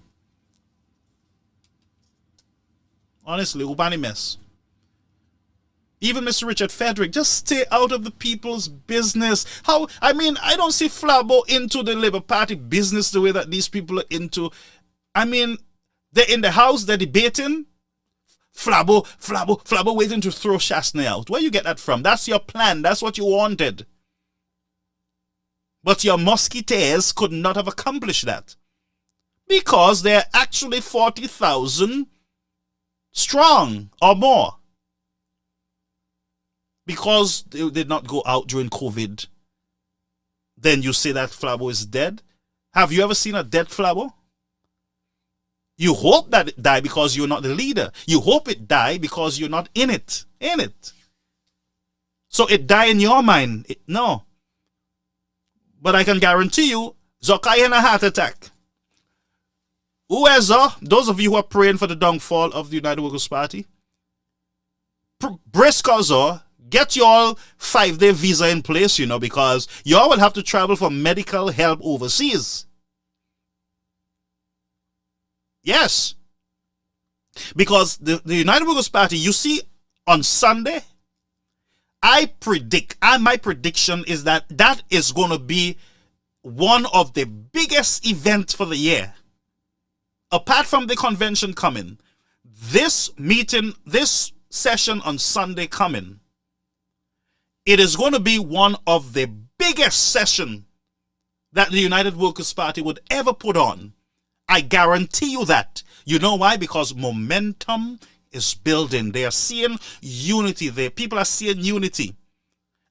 Honestly, upani mess. Even Mr. Richard Frederick, just stay out of the people's business. I don't see Flabo into the Labour Party business the way that these people are into. They're in the House, they're debating. Flabo waiting to throw Shastney out. Where you get that from? That's your plan. That's what you wanted. But your musketeers could not have accomplished that. Because they're actually 40,000 strong or more. Because they did not go out during COVID, then you say that Flabo is dead? Have you ever seen a dead Flabo? You hope that it die because you're not the leader. You hope it die because you're not in it. So it die in your mind. No. But I can guarantee you, Zokai had a heart attack. Those of you who are praying for the downfall of the United Workers' Party, brace cause, get your 5-day visa in place, because you all will have to travel for medical help overseas. Yes. Because the United Workers' Party, you see, on Sunday, my prediction is that is going to be one of the biggest events for the year. Apart from the convention coming, this session on Sunday coming, it is going to be one of the biggest sessions that the United Workers' Party would ever put on. I guarantee you that. You know why? Because momentum is building. They are seeing unity there. People are seeing unity.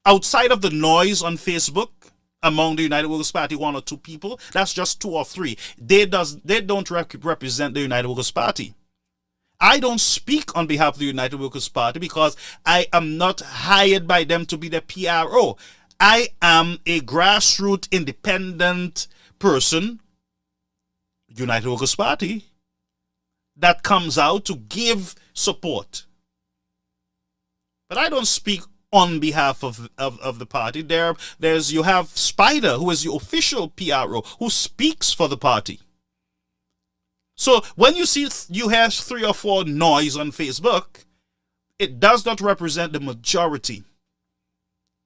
Outside of the noise on Facebook among the United Workers' Party, 1 or 2 people, that's just 2 or 3. They don't represent the United Workers' Party. I don't speak on behalf of the United Workers' Party because I am not hired by them to be the PRO. I am a grassroots independent person, United Workers' Party, that comes out to give support. But I don't speak on behalf of the party. You have Spider, who is the official PRO, who speaks for the party. So when you have 3 or 4 noise on Facebook, it does not represent the majority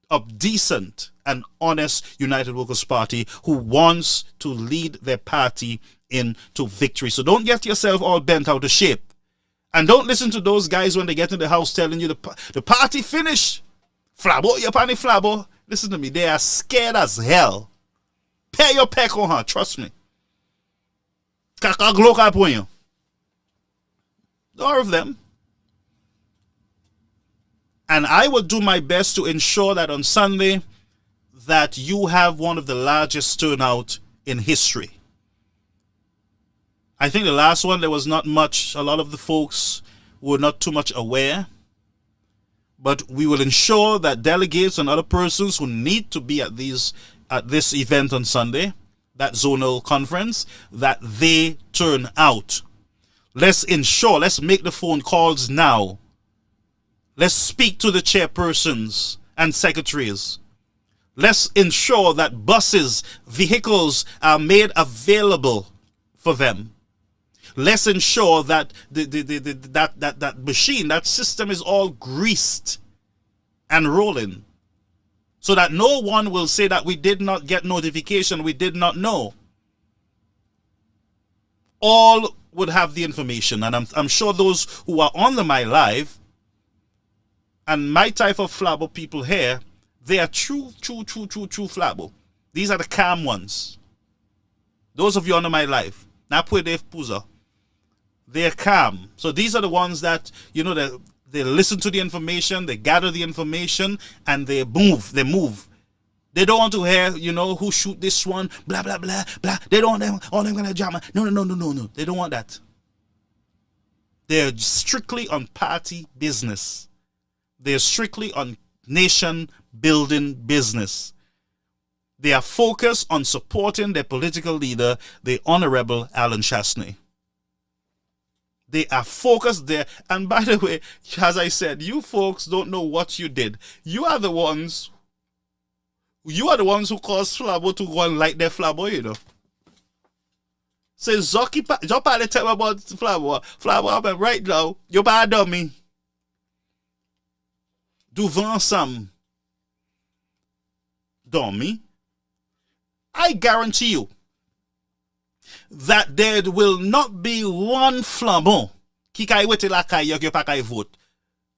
of decent and honest United Workers' Party who wants to lead their party into victory. So don't get yourself all bent out of shape. And don't listen to those guys when they get in the house telling you the party finished. Flabo, your pani Flabo. Listen to me, they are scared as hell. Pay your peck on her, trust me. All of them. And I will do my best to ensure that on Sunday that you have one of the largest turnout in history. I think the last one, there was not much. A lot of the folks were not too much aware. But we will ensure that delegates and other persons who need to be at this event on Sunday, that zonal conference, that they turn out. Let's make the phone calls now. Let's speak to the chairpersons and secretaries. Let's ensure that buses, vehicles are made available for them. Let's ensure that that machine, that system is all greased and rolling, so that no one will say that we did not get notification, we did not know. All would have the information, and I'm sure those who are on my live and my type of Flabo people here, they are true Flabo. These are the calm ones. Those of you on my live, Napwe Dave Puza, they're calm. So these are the ones that, they listen to the information, they gather the information, and they move. They don't want to hear, who shoot this one, blah, blah, blah, blah. They don't want them, all them gonna jam. No. They don't want that. They're strictly on party business. They're strictly on nation building business. They are focused on supporting their political leader, the Honorable Alan Chastney. They are focused there. And by the way, as I said, you folks don't know what you did. You are the ones who caused Flabo to go and light their Flabo, Say, Zoki, don't tell me about Flabo. Flabo, right now, you're bad dummy. Devant some dummy. I guarantee you that there will not be one flambon qui kay wete la kay yo pa kay vote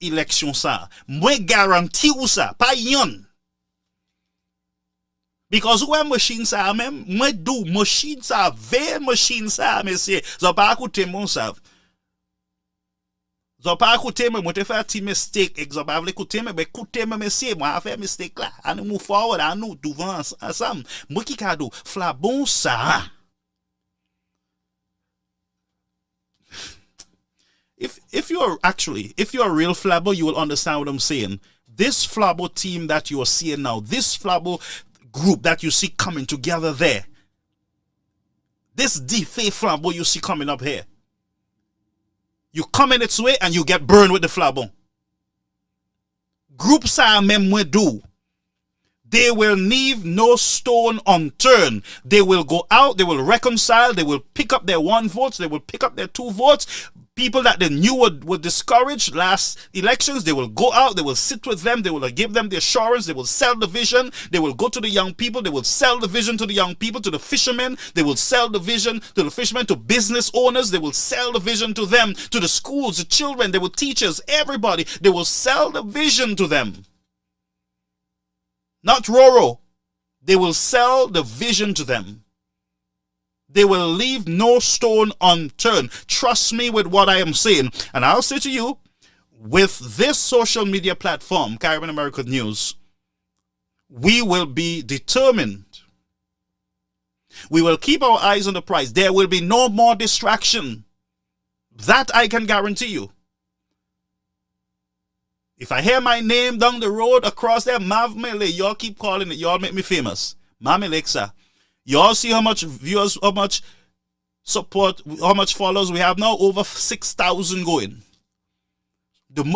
election sa. Mwen garanti ou sa, pa yon. Because when machine sa même, mwen do machine sa, ve machine sa, monsieur, zo pa akoute mon sav. Zo pa akoute mwen te fè ti mistake, ek zo pa vle koute mwen, be koute mwen monsieur, mwen a fè mistake la. An nou move forward, an nou devant ensemble. Mwen ki ka do, flabon sa. If you're a real flabber, you will understand what I'm saying. This flabber team that you are seeing now, this flabber group that you see coming together there, this DFA flabber you see coming up here, you come in its way and you get burned with the flabber. Groups are même do. They will leave no stone unturned. They will go out, they will reconcile, they will pick up their 1 votes, they will pick up their 2 votes. People that they knew were discouraged last elections, they will go out, they will sit with them, they will give them the assurance, they will sell the vision, they will go to the young people, they will sell the vision to the young people, to the fishermen, they will sell the vision to the fishermen, to business owners, they will sell the vision to them, to the schools, the children, they will teachers, everybody, they will sell the vision to them. Not Roro. They will sell the vision to them. They will leave no stone unturned. Trust me with what I am saying. And I'll say to you, with this social media platform, Caribbean American News, we will be determined. We will keep our eyes on the prize. There will be no more distraction. That I can guarantee you. If I hear my name down the road across there, Mav Mele, y'all keep calling it. Y'all make me famous. Mami Lexa. Y'all see how much viewers, how much support, how much followers we have now? Over 6,000 going.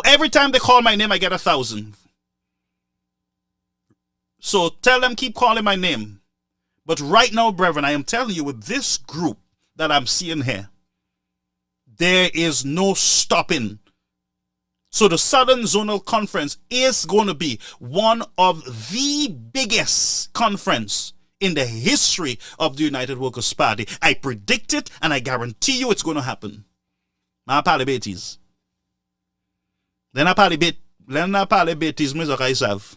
Every time they call my name, I get 1,000. So tell them keep calling my name. But right now, brethren, I am telling you, with this group that I'm seeing here, there is no stopping. So the Southern Zonal Conference is going to be one of the biggest conference in the history of the United Workers' Party. I predict it and I guarantee you it's going to happen. Ma pale betis. Then I pale betis me so kaisav.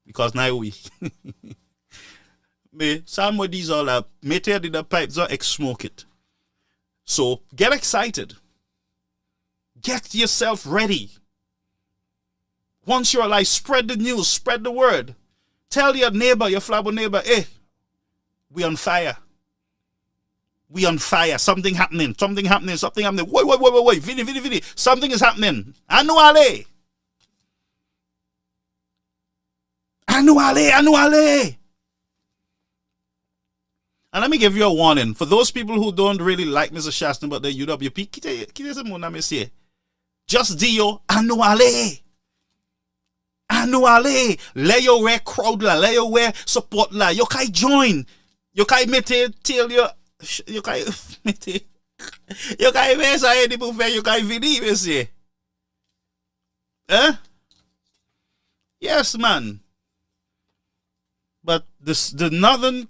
Because now we. Me some of these all up. Me tear the pipes or smoke it. So get excited. Get yourself ready. Once you're alive, spread the news, spread the word. Tell your neighbor, your flabber neighbor, hey, we on fire. We on fire. Something happening. Wait. Vini. Something is happening. Anuale. And let me give you a warning. For those people who don't really like Mr. Shaston, but the UWP, just Dio, anuale. Le yo we crowd la, le yo we support la. Yo kai join. Yo kai mete tell yo kai mete. Yo kai me sa e di pou fe yo kai vini, monsieur. Yes, man. But the Northern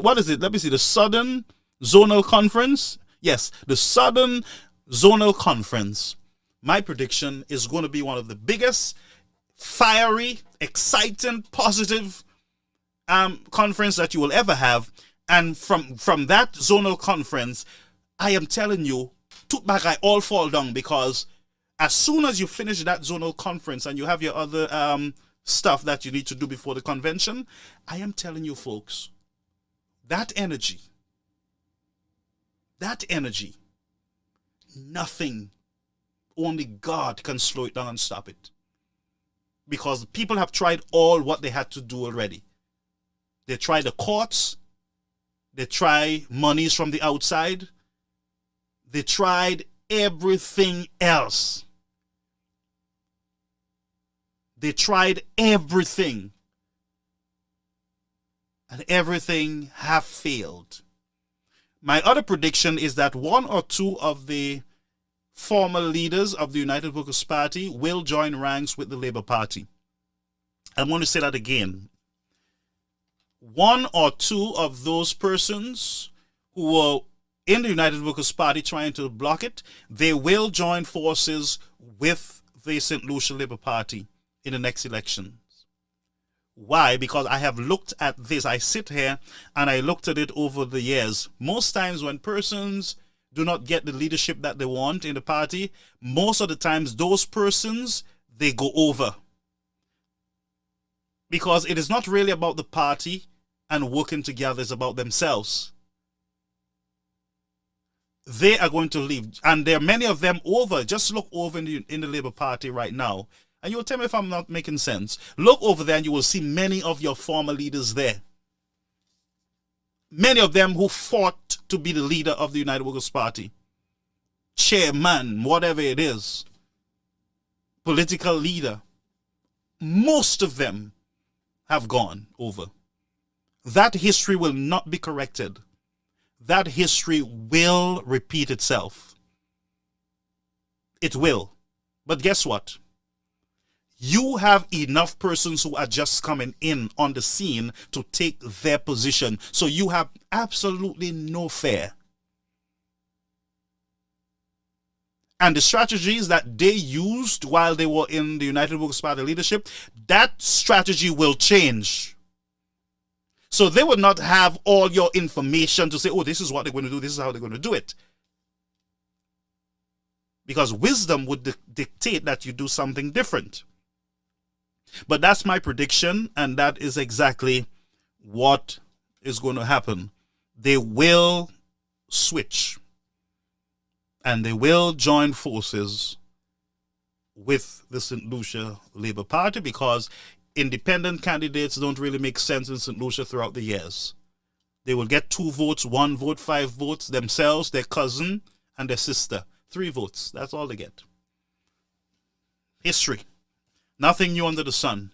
what is it? Let me see. The Southern Zonal Conference. Yes, the Southern Zonal Conference. My prediction is going to be one of the biggest, fiery, exciting, positive conference that you will ever have. And from that zonal conference, I am telling you, took back I all fall down, because as soon as you finish that zonal conference and you have your other stuff that you need to do before the convention. I am telling you folks, that energy, nothing, only God can slow it down and stop it. Because people have tried all what they had to do already. They tried the courts, they tried monies from the outside, they tried everything else. They tried everything. And everything have failed. My other prediction is that one or two of the former leaders of the United Workers' Party will join ranks with the Labour Party. I'm going to say that again. One or two of those persons who were in the United Workers' Party trying to block it, they will join forces with the St. Lucia Labour Party in the next elections. Why? Because I have looked at this. I sit here and I looked at it over the years. Most times when persons do not get the leadership that they want in the party, most of the times those persons, they go over. Because it is not really about the party and working together, it's about themselves. They are going to leave. And there are many of them over. Just look over in the Labour Party right now. And you will tell me if I'm not making sense. Look over there and you will see many of your former leaders there. Many of them who fought to be the leader of the United Workers' Party. Chairman, whatever it is. Political leader. Most of them have gone over. That history will not be corrected. That history will repeat itself. It will. But guess what? You have enough persons who are just coming in on the scene to take their position. So you have absolutely no fear. And the strategies that they used while they were in the United Workers' Party leadership, that strategy will change. So they will not have all your information to say, oh, this is what they're going to do, this is how they're going to do it. Because wisdom would dictate that you do something different. But that's my prediction, and that is exactly what is going to happen. They will switch, and they will join forces with the St. Lucia Labour Party because independent candidates don't really make sense in St. Lucia throughout the years. They will get 2 votes, 1 vote, 5 votes, themselves, their cousin, and their sister. 3 votes. That's all they get. History. Nothing new under the sun.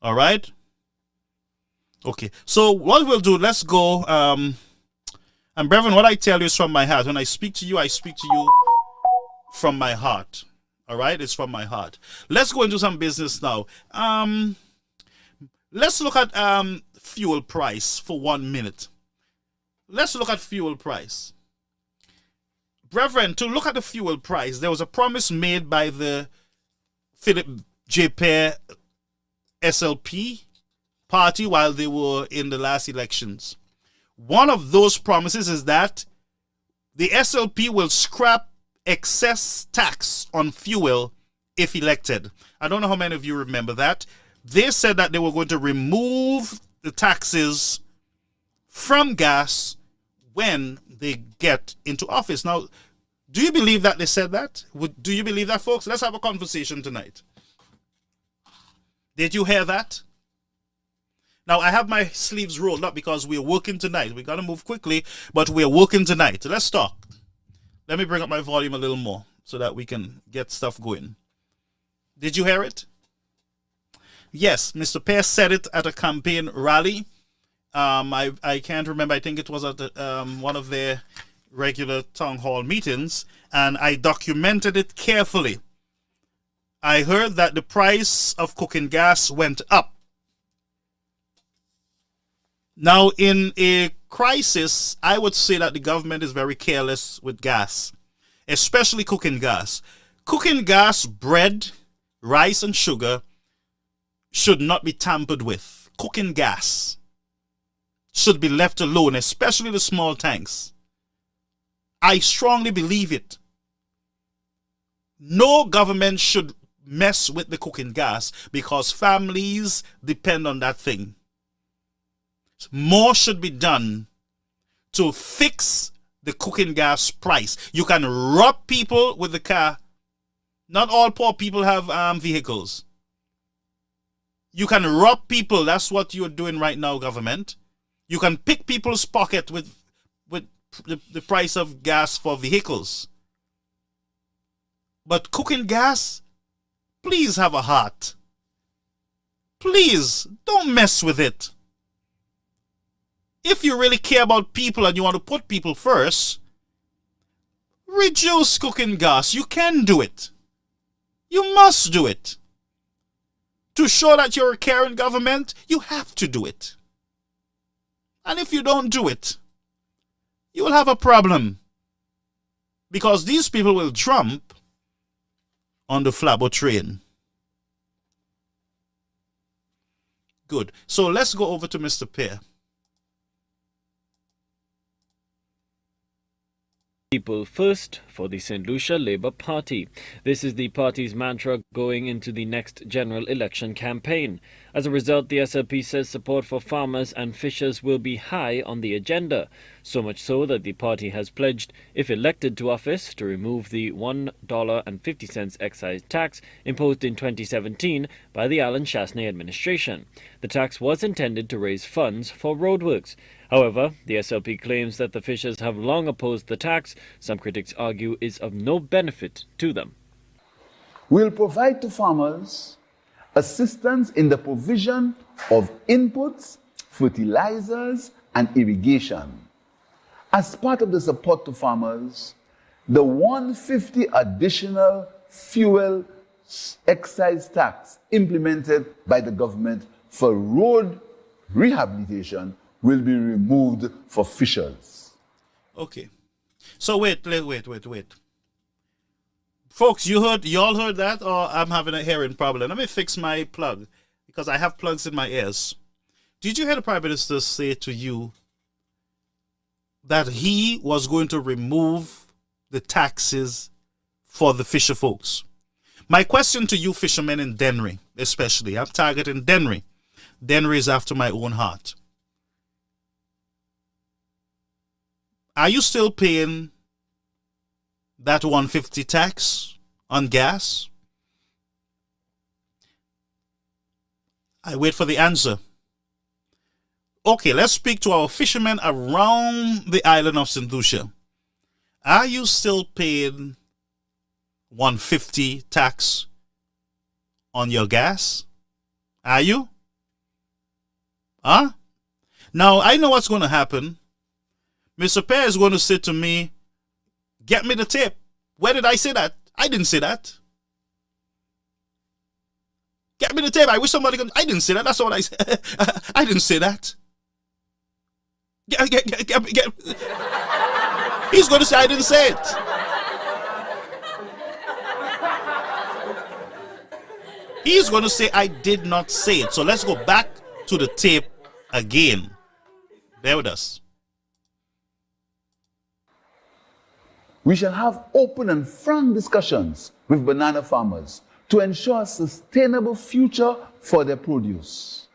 All right? Okay. So what we'll do, let's go. And brethren, what I tell you is from my heart. When I speak to you from my heart. All right? It's from my heart. Let's go into some business now. Let's look at fuel price for 1 minute. Let's look at fuel price. Brethren, to look at the fuel price, there was a promise made by the Philip J. Pear SLP party while they were in the last elections. One of those promises is that the SLP will scrap excess tax on fuel if elected. I don't know how many of you remember that. They said that they were going to remove the taxes from gas when they get into office. Now, do you believe that they said that? Do you believe that, folks? Let's have a conversation tonight. Did you hear that? Now, I have my sleeves rolled up because we're working tonight. We got to move quickly, but we're working tonight. Let's talk. Let me bring up my volume a little more so that we can get stuff going. Did you hear it? Yes, Mr. Pear said it at a campaign rally. I can't remember. I think it was at one of their regular town hall meetings, and I documented it carefully. I heard that the price of cooking gas went up. Now, in a crisis, I would say that the government is very careless with gas, especially cooking gas. Cooking gas, bread, rice, and sugar should not be tampered with. Cooking gas should be left alone, especially the small tanks. I strongly believe it. No government should mess with the cooking gas because families depend on that thing. More should be done to fix the cooking gas price. You can rob people with the car. Not all poor people have vehicles. You can rob people. That's what you're doing right now, government. You can pick people's pocket with the price of gas for vehicles. But cooking gas, please have a heart. Please, don't mess with it. If you really care about people and you want to put people first, reduce cooking gas. You can do it. You must do it. To show that you're a caring government, you have to do it. And if you don't do it, you will have a problem. Because these people will jump on the Flabo train. Good. So let's go over to Mr. Pear. People first for the St. Lucia Labour Party. This is the party's mantra going into the next general election campaign. As a result, the SLP says support for farmers and fishers will be high on the agenda. So much so that the party has pledged, if elected to office, to remove the $1.50 excise tax imposed in 2017 by the Alan Chasney administration. The tax was intended to raise funds for roadworks. However, the SLP claims that the fishers have long opposed the tax. Some critics argue is of no benefit to them. We'll provide to farmers assistance in the provision of inputs, fertilizers, and irrigation. As part of the support to farmers, the $1.50 additional fuel excise tax implemented by the government for road rehabilitation will be removed for fishers. Okay. So wait. Folks, y'all heard that, or I'm having a hearing problem? Let me fix my plug, because I have plugs in my ears. Did you hear the Prime Minister say to you that he was going to remove the taxes for the fisher folks? My question to you fishermen in Dennery, especially, I'm targeting Dennery. Dennery is after my own heart. Are you still paying that $1.50 tax on gas? I wait for the answer. Okay, let's speak to our fishermen around the island of St. Lucia. Are you still paying $1.50 tax on your gas? Are you? Huh? Now, I know what's going to happen. Mr. Pear is going to say to me, get me the tape. Where did I say that? I didn't say that. Get me the tape. I wish somebody could. I didn't say that. That's what I said. I didn't say that. Get. He's going to say I didn't say it. He's going to say I did not say it. So let's go back to the tape again. Bear with us. We shall have open and frank discussions with banana farmers to ensure a sustainable future for their produce.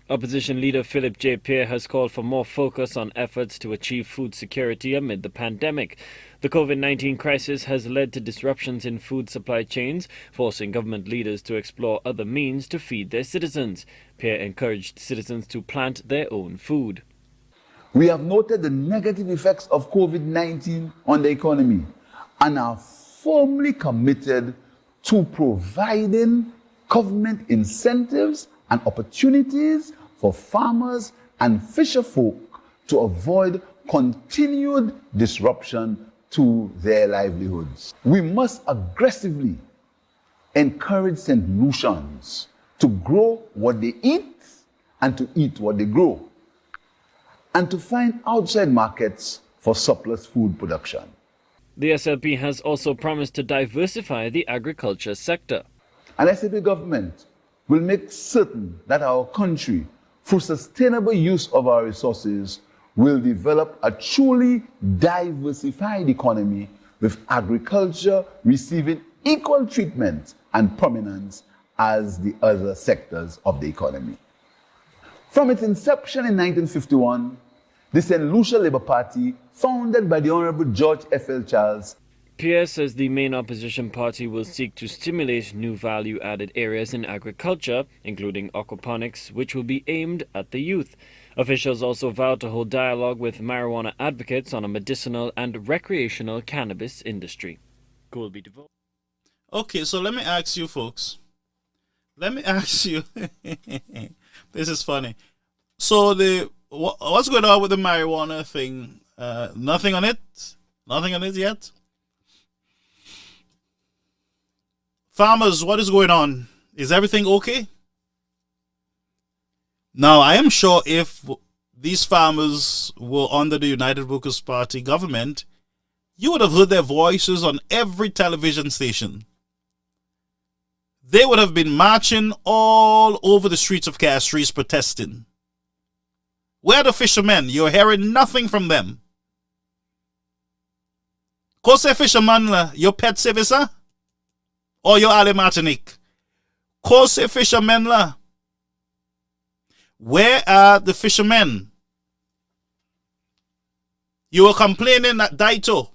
Opposition leader Philip J. Pear has called for more focus on efforts to achieve food security amid the pandemic. The COVID-19 crisis has led to disruptions in food supply chains, forcing government leaders to explore other means to feed their citizens. Pear encouraged citizens to plant their own food. We have noted the negative effects of COVID-19 on the economy and are firmly committed to providing government incentives and opportunities for farmers and fisherfolk to avoid continued disruption to their livelihoods. We must aggressively encourage St. Lucians to grow what they eat and to eat what they grow, and to find outside markets for surplus food production. The SLP has also promised to diversify the agriculture sector. An SLP government will make certain that our country, through sustainable use of our resources, will develop a truly diversified economy with agriculture receiving equal treatment and prominence as the other sectors of the economy. From its inception in 1951, the St. Lucia Labour Party, founded by the Honorable George F.L. Charles, Pierre says the main opposition party will seek to stimulate new value-added areas in agriculture, including aquaponics, which will be aimed at the youth. Officials also vowed to hold dialogue with marijuana advocates on a medicinal and recreational cannabis industry. Colby DeVoe. Okay, so let me ask you folks. Let me ask you. This is funny. So what's going on with the marijuana thing? Nothing on it? Nothing on it yet? Farmers, what is going on? Is everything okay? Now, I am sure if these farmers were under the United Workers' Party government, you would have heard their voices on every television station. They would have been marching all over the streets of Castries protesting. Where are the fishermen? You're hearing nothing from them. Kose fisherman la, your pet servicer? Or your Ale Martinique? Kose fishermen la. Where are the fishermen? You were complaining at Daito.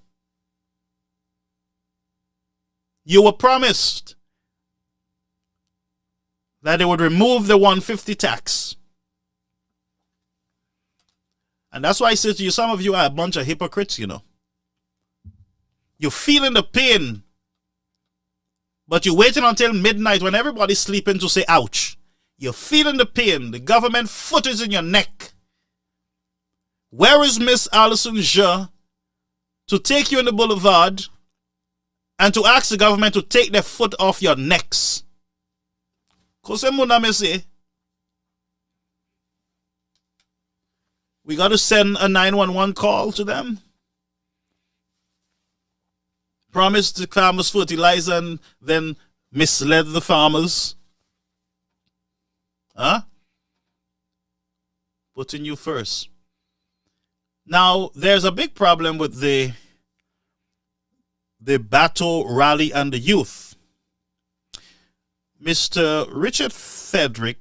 You were promised that they would remove the 150 tax. And that's why I say to you, some of you are a bunch of hypocrites, you know. You're feeling the pain, but you're waiting until midnight when everybody's sleeping to say ouch. You're feeling the pain. The government foot is in your neck. Where is Miss Alison Jeux to take you in the boulevard and to ask the government to take their foot off your necks? We got to send a 911 call to them. Promised the farmers fertilizer and then misled the farmers. Huh? Putting you first. Now, there's a big problem with the battle rally and the youth. Mr. Richard Frederick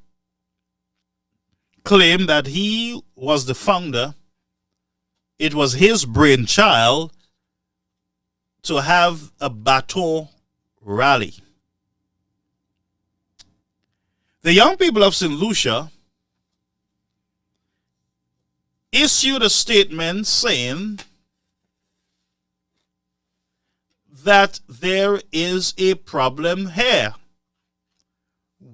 claimed that he was the founder. It was his brainchild to have a baton rally. The young people of St. Lucia issued a statement saying that there is a problem here.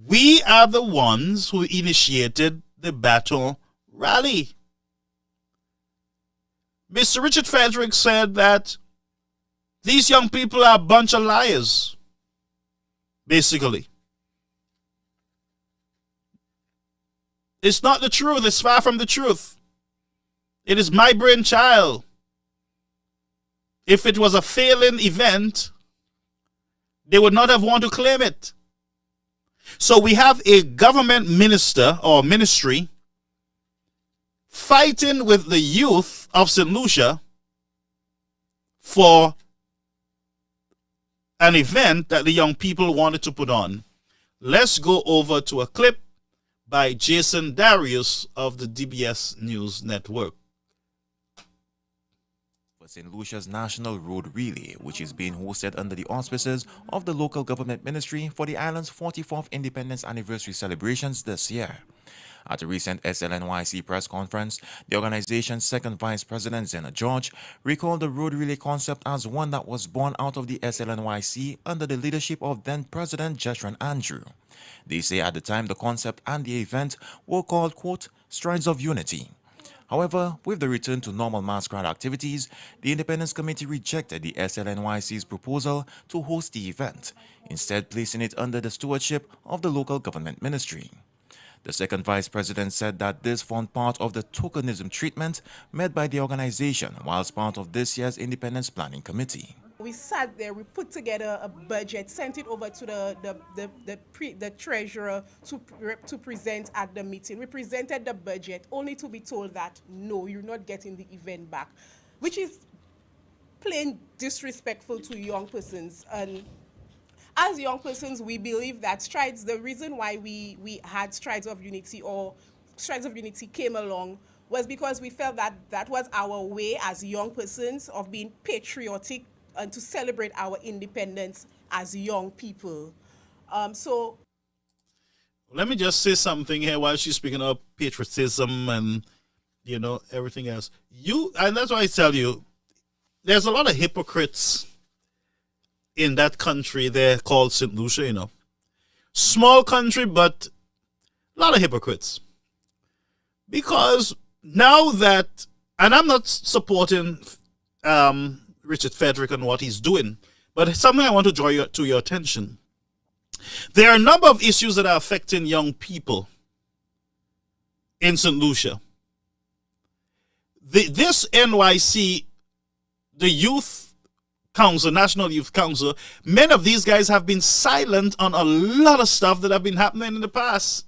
We are the ones who initiated the baton rally. Mr. Richard Frederick said that these young people are a bunch of liars, basically. It's not the truth. It's far from the truth. It is my brainchild. If it was a failing event, they would not have wanted to claim it. So we have a government minister or ministry fighting with the youth of St. Lucia for an event that the young people wanted to put on. Let's go over to a clip by Jason Darius of the DBS News Network. St. Lucia's National Road Relay, which is being hosted under the auspices of the local government ministry for the island's 44th independence anniversary celebrations this year. At a recent SLNYC press conference, the organization's second vice president, Zena George, recalled the road relay concept as one that was born out of the SLNYC under the leadership of then-President Jetron Andrew. They say at the time the concept and the event were called, quote, Strides of Unity. However, with the return to normal masquerade activities, the Independence Committee rejected the SLNYC's proposal to host the event, instead placing it under the stewardship of the local government ministry. The second vice president said that this formed part of the tokenism treatment made by the organization whilst part of this year's Independence Planning Committee. We sat there, we put together a budget, sent it over to the treasurer to present at the meeting. We presented the budget only to be told that, no, you're not getting the event back, which is plain disrespectful to young persons. And as young persons, we believe that strides, the reason why we had strides of unity or strides of unity came along was because we felt that that was our way as young persons of being patriotic and to celebrate our independence as young people. So Let me just say something here while she's speaking of patriotism and everything else. And that's why I tell you, there's a lot of hypocrites in that country there called St. Lucia, Small country, but a lot of hypocrites. Because now that, and I'm not supporting Richard Frederick and what he's doing, but something I want to draw to your attention. There are a number of issues that are affecting young people in St. Lucia. This NYC, the Youth Council, National Youth Council, many of these guys have been silent on a lot of stuff that have been happening in the past.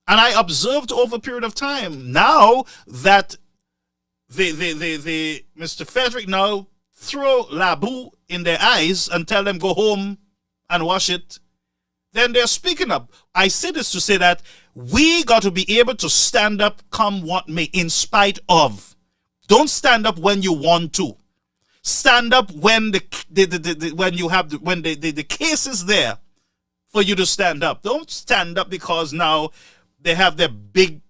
And I observed over a period of time. Now that Mr. Frederick now throw Labu in their eyes and tell them go home and wash it, then they're speaking up. I say this to say that we got to be able to stand up come what may, in spite of. Don't stand up when you want to. Stand up when the case is there for you to stand up. Don't stand up because now they have their big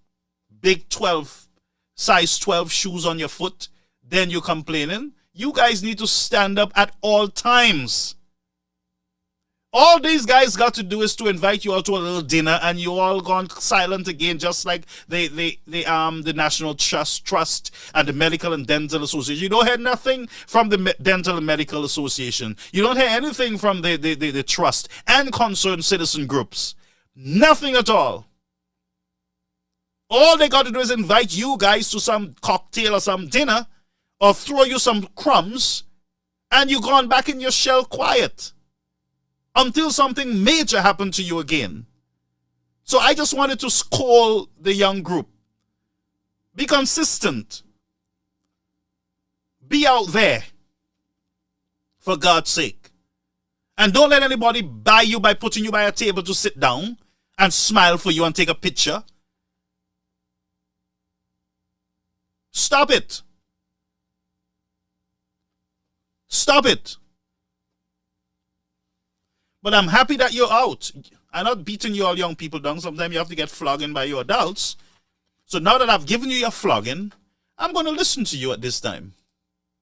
12 size 12 shoes on your foot. Then you're complaining. You guys need to stand up at all times. All these guys got to do is to invite you all to a little dinner, and you all gone silent again, just like the National Trust and the Medical and Dental Association. You don't hear nothing from the Dental and Medical Association. You don't hear anything from the trust and concerned citizen groups. Nothing at all. All they got to do is invite you guys to some cocktail or some dinner, or throw you some crumbs, and you gone back in your shell quiet until something major happened to you again. So I just wanted to call the young group. Be consistent. Be out there, for God's sake. And don't let anybody buy you by putting you by a table to sit down and smile for you and take a picture. Stop it. Stop it. But I'm happy that you're out. I'm not beating you all young people down. Sometimes you have to get flogging by your adults. So now that I've given you your flogging, I'm going to listen to you at this time.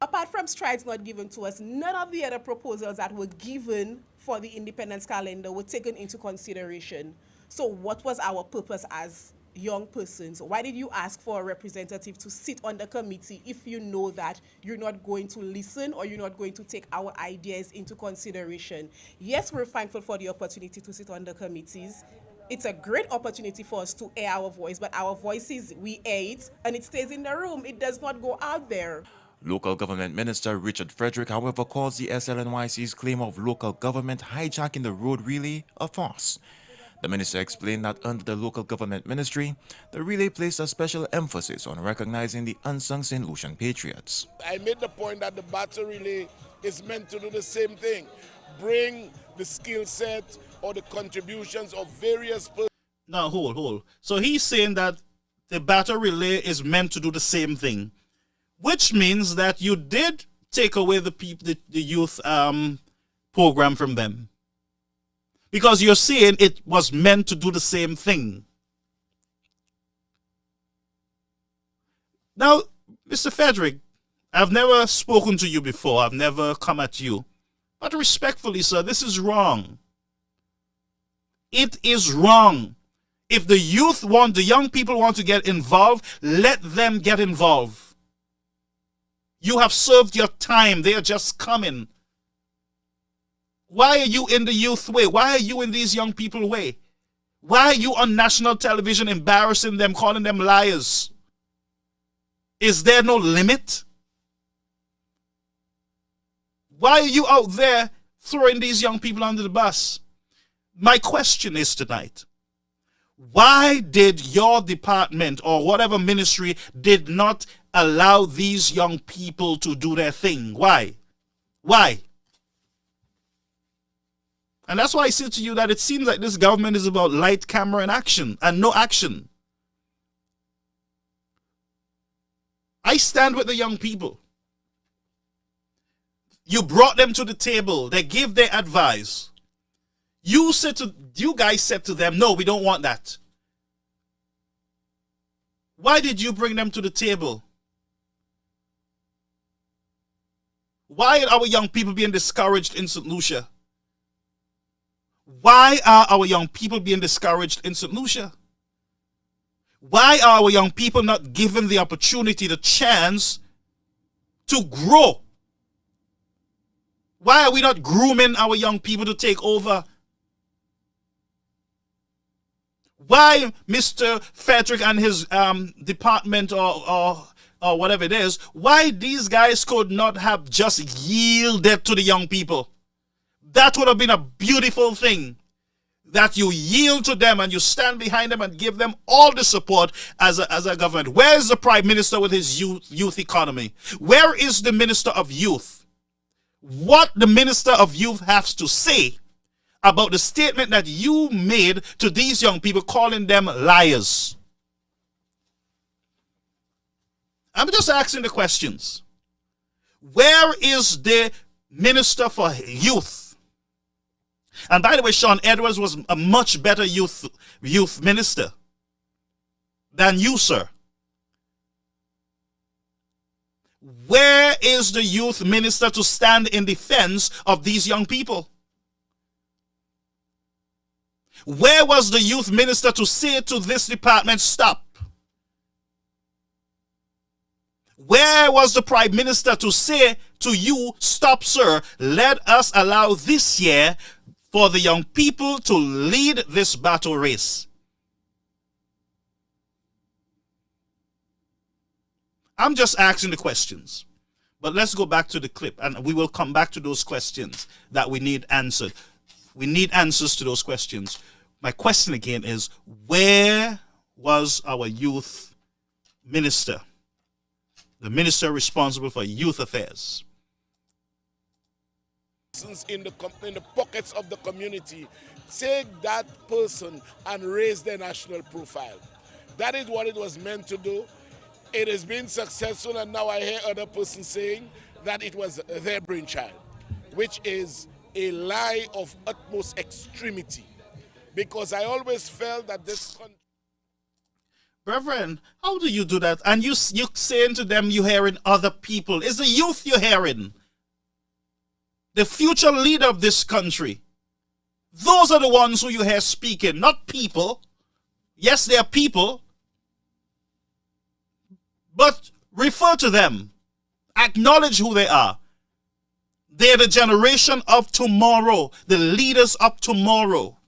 Apart from strides not given to us, none of the other proposals that were given for the independence calendar were taken into consideration. So what was our purpose as young persons? Why did you ask for a representative to sit on the committee if you know that you're not going to listen or you're not going to take our ideas into consideration? Yes, we're thankful for the opportunity to sit on the committees. It's a great opportunity for us to air our voice, but our voices, we air it and it stays in the room. It does not go out there. Local Government Minister Richard Frederick, however, calls the SLNYC's claim of local government hijacking the road relay a farce. The minister explained that under the local government ministry, the relay placed a special emphasis on recognizing the unsung St. Lucian patriots. I made the point that the battle relay is meant to do the same thing, bring the skill set or the contributions of various persons. Now, hold. So he's saying that the battle relay is meant to do the same thing, which means that you did take away the youth program from them. Because you're saying it was meant to do the same thing. Now, Mr. Frederick, I've never spoken to you before. I've never come at you. But respectfully, sir, this is wrong. It is wrong. If the young people want to get involved, let them get involved. You have served your time. They are just coming. Why are you in the youth way? Why are you in these young people way? Why are you on national television embarrassing them, calling them liars? Is there no limit? Why are you out there throwing these young people under the bus? My question is tonight, why did your department or whatever ministry did not allow these young people to do their thing? Why? Why? And that's why I say to you that it seems like this government is about light, camera, and action, and no action. I stand with the young people. You brought them to the table. They gave their advice. You guys said to them, no, we don't want that. Why did you bring them to the table? Why are our young people being discouraged in St. Lucia? Why are our young people being discouraged in St. Lucia? Why are our young people not given the opportunity, the chance to grow? Why are we not grooming our young people to take over? Why Mr. Frederick and his department or whatever it is, why these guys could not have just yielded to the young people? That would have been a beautiful thing. That you yield to them and you stand behind them and give them all the support as a government. Where is the Prime Minister with his youth economy? Where is the Minister of Youth? What the Minister of Youth has to say about the statement that you made to these young people, calling them liars? I'm just asking the questions. Where is the Minister for Youth? And by the way, Sean Edwards was a much better youth minister than you, sir. Where is the youth minister to stand in defense of these young people? Where was the youth minister to say to this department, stop? Where was the Prime Minister to say to you, stop, sir, let us allow this year for the young people to lead this battle race? I'm just asking the questions. But let's go back to the clip, and we will come back to those questions that we need answered. We need answers to those questions. My question again is, where was our youth minister? The minister responsible for youth affairs. In the pockets of the community, take that person and raise their national profile. That is what it was meant to do. It has been successful, and now I hear other persons saying that it was their brainchild, which is a lie of utmost extremity. Because I always felt that this country... Reverend, how do you do that? And you saying to them you're hearing other people. It's the youth you're hearing. The future leader of this country. Those are the ones who you hear speaking, not people. Yes, they are people. But refer to them. Acknowledge who they are. They're the generation of tomorrow. The leaders of tomorrow.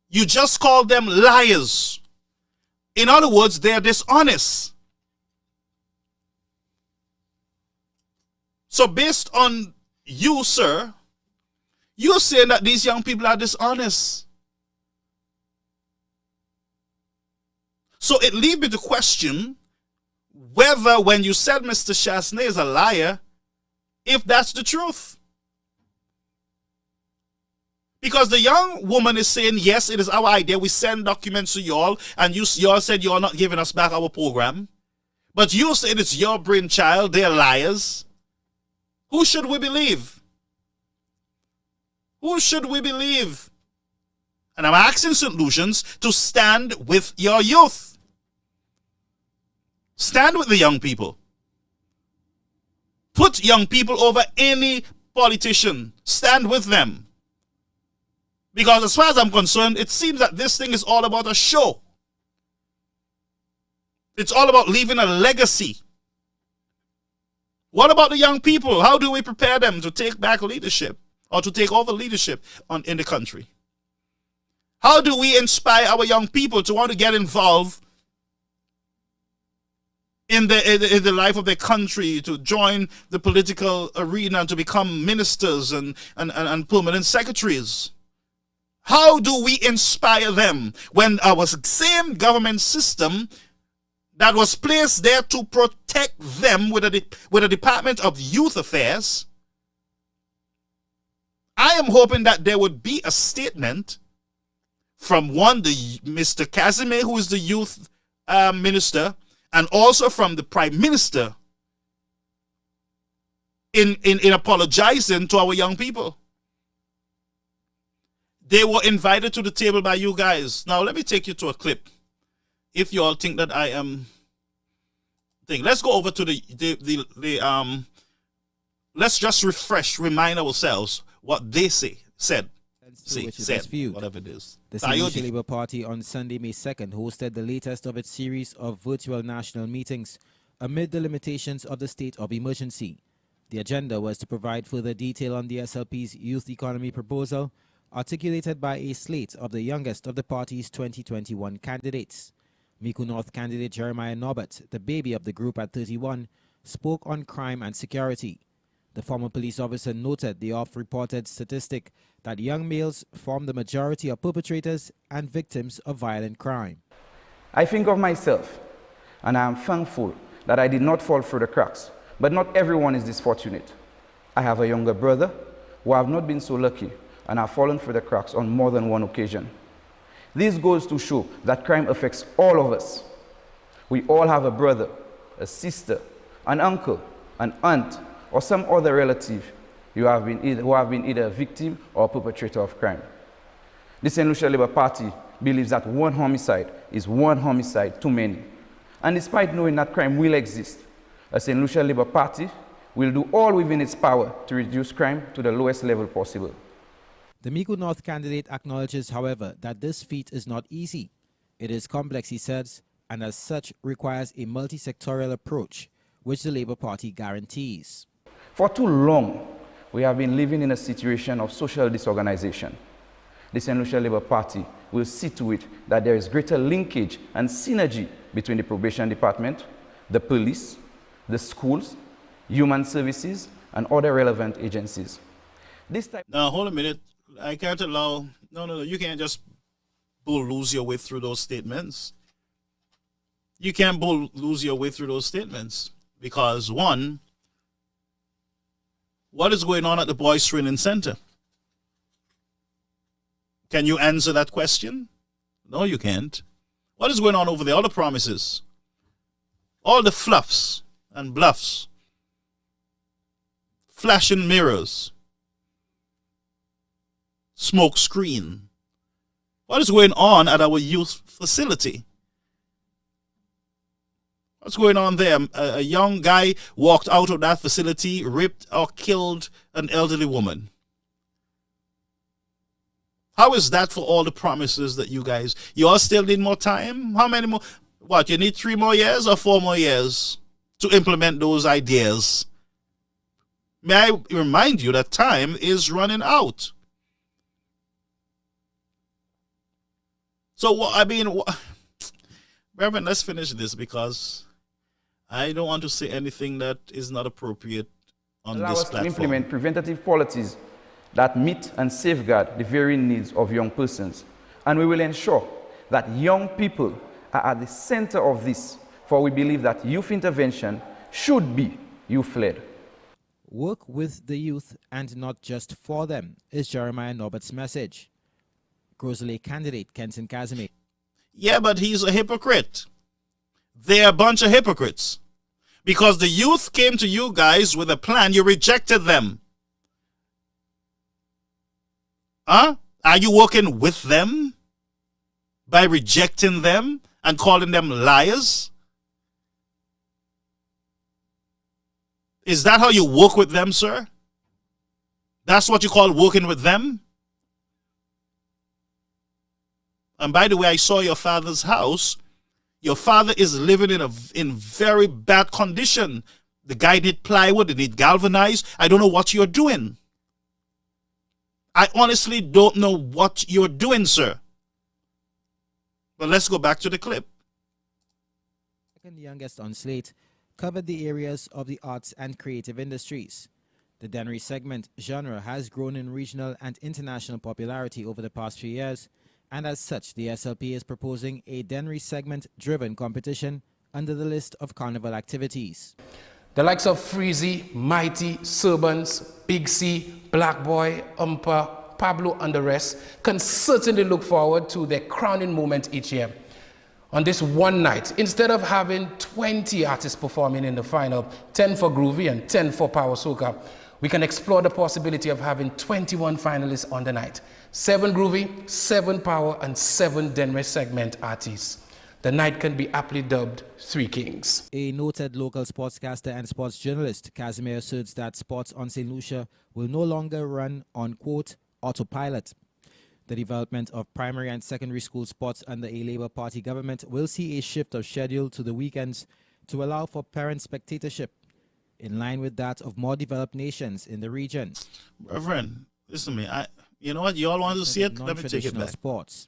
You just called them liars. In other words, they're dishonest. So based on you, sir, you're saying that these young people are dishonest. So it leads me to question whether when you said Mr. Chasney is a liar, if that's the truth. Because the young woman is saying, yes, it is our idea. We send documents to y'all, and y'all said you're not giving us back our program. But you said it's your brainchild. They're liars. Who should we believe? Who should we believe? And I'm asking St. Lucians to stand with your youth. Stand with the young people. Put young people over any politician. Stand with them. Because as far as I'm concerned, it seems that this thing is all about a show. It's all about leaving a legacy. What about the young people? How do we prepare them to take back leadership or to take over leadership in the country? How do we inspire our young people to want to get involved in the life of their country, to join the political arena, and to become ministers and permanent secretaries? How do we inspire them when our same government system that was placed there to protect them with a Department of Youth Affairs I am hoping that there would be a statement from Mr. Casimir, who is the youth minister, and also from the prime minister in apologizing to our young people. They were invited to the table by you guys. Now, let me take you to a clip. If you all think that I am... Let's go over to let's just remind ourselves what they said. Whatever it is. The St. Lucia Labour Party on Sunday, May 2nd, hosted the latest of its series of virtual national meetings amid the limitations of the state of emergency. The agenda was to provide further detail on the SLP's youth economy proposal, articulated by a slate of the youngest of the party's 2021 candidates. Mico North candidate Jeremiah Norbert, the baby of the group at 31, spoke on crime and security. The former police officer noted the oft-reported statistic that young males form the majority of perpetrators and victims of violent crime. I think of myself, and I am thankful that I did not fall through the cracks. But not everyone is this fortunate. I have a younger brother who have not been so lucky and have fallen through the cracks on more than one occasion. This goes to show that crime affects all of us. We all have a brother, a sister, an uncle, an aunt, or some other relative who have been either a victim or a perpetrator of crime. The St. Lucia Labour Party believes that one homicide is one homicide too many. And despite knowing that crime will exist, a St. Lucia Labour Party will do all within its power to reduce crime to the lowest level possible. The Mico North candidate acknowledges, however, that this feat is not easy. It is complex, he says, and as such requires a multi-sectorial approach, which the Labour Party guarantees. For too long, we have been living in a situation of social disorganization. The St. Lucia Labour Party will see to it that there is greater linkage and synergy between the probation department, the police, the schools, human services, and other relevant agencies. Now, hold a minute. I can't allow... No. You can't just bulldoze your way through those statements. You can't bulldoze your way through those statements. Because, one, what is going on at the Boys Training Center? Can you answer that question? No, you can't. What is going on over there? All the promises. All the fluffs and bluffs. Flashing mirrors. Smoke screen. What is going on at our youth facility? What's going on there? A young guy walked out of that facility, raped or killed an elderly woman. How is that for all the promises that you all still need more time? How many more? What, you need 3 more years or 4 more years to implement those ideas? May I remind you that time is running out. So, Reverend, let's finish this because I don't want to say anything that is not appropriate on this platform. To implement preventative policies that meet and safeguard the varying needs of young persons. And we will ensure that young people are at the center of this, for we believe that youth intervention should be youth-led. Work with the youth and not just for them is Jeremiah Norbert's message. Grosley candidate Kenton Casimir. Yeah, but he's a hypocrite. They're a bunch of hypocrites. Because the youth came to you guys with a plan, you rejected them. Huh? Are you working with them by rejecting them and calling them liars? Is that how you work with them, sir? That's what you call working with them? And by the way, I saw your father's house. Your father is living in very bad condition. The guy need plywood, they need galvanized. I don't know what you're doing. I honestly don't know what you're doing, sir. But let's go back to the clip. The youngest on slate covered the areas of the arts and creative industries. The Dennery segment genre has grown in regional and international popularity over the past few years, and as such, the SLP is proposing a Dennery segment-driven competition under the list of carnival activities. The likes of Freezy, Mighty, Servants, Big C, Black Boy, Umpa, Pablo, and the rest can certainly look forward to their crowning moment each year. On this one night, instead of having 20 artists performing in the final, 10 for Groovy and 10 for Power Soca, we can explore the possibility of having 21 finalists on the night. 7 Groovy, 7 Power, and 7 Denver segment artists. The night can be aptly dubbed Three Kings. A noted local sportscaster and sports journalist, Casimir, asserts that sports on St. Lucia will no longer run on, quote, autopilot. The development of primary and secondary school sports under a Labour Party government will see a shift of schedule to the weekends to allow for parent spectatorship, in line with that of more developed nations in the region. Reverend, listen to me. You know what? You all want to see it? Let me take it back. Sports.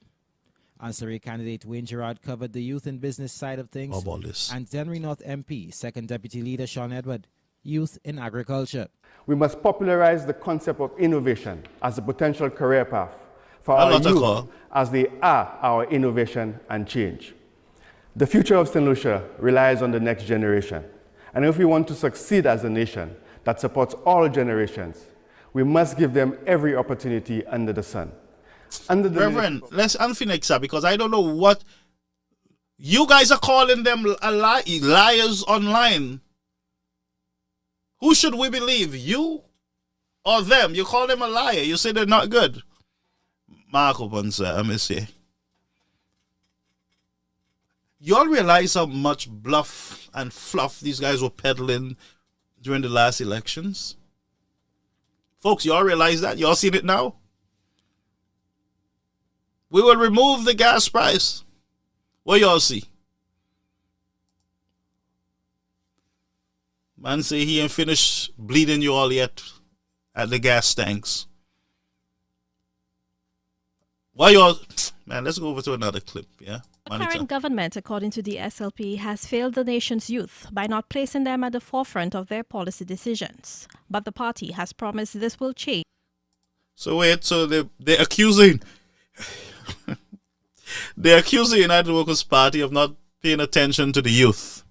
Ansari candidate Wayne Gerard covered the youth and business side of things. How about this? And Denry North MP, second deputy leader Sean Edward, youth in agriculture. We must popularize the concept of innovation as a potential career path for our youth, as they are our innovation and change. The future of St. Lucia relies on the next generation. And if we want to succeed as a nation that supports all generations, we must give them every opportunity under the sun. Reverend, let's unfinish that, because I don't know what you guys are calling them liars online. Who should we believe, you or them? You call them a liar. You say they're not good. Mark up on, sir. Let me see. You all realize how much bluff and fluff these guys were peddling during the last elections? Folks, you all realize that? You all seen it now? We will remove the gas price. What y'all see? Man say he ain't finished bleeding you all yet at the gas tanks. Why y'all... Man, let's go over to another clip, yeah? The current government, according to the SLP, has failed the nation's youth by not placing them at the forefront of their policy decisions. But the party has promised this will change. So wait, so they're accusing... they're accusing the United Workers' Party of not paying attention to the youth.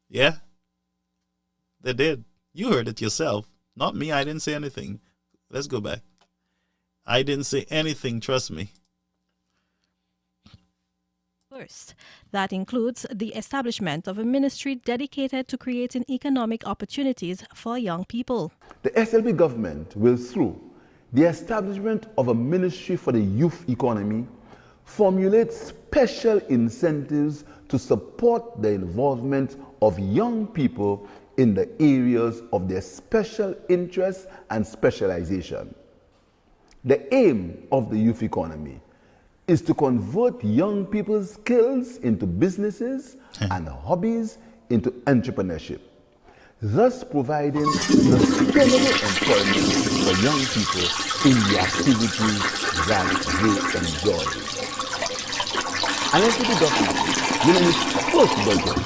Yeah? They did. You heard it yourself. Not me, I didn't say anything. Let's go back. I didn't say anything, trust me. First, that includes the establishment of a ministry dedicated to creating economic opportunities for young people. The SLP government will, through the establishment of a ministry for the youth economy, formulate special incentives to support the involvement of young people in the areas of their special interest and specialization. The aim of the youth economy is to convert young people's skills into businesses and hobbies into entrepreneurship, thus providing sustainable employment for young people in the activities that they enjoy. And SLP government will in its first budget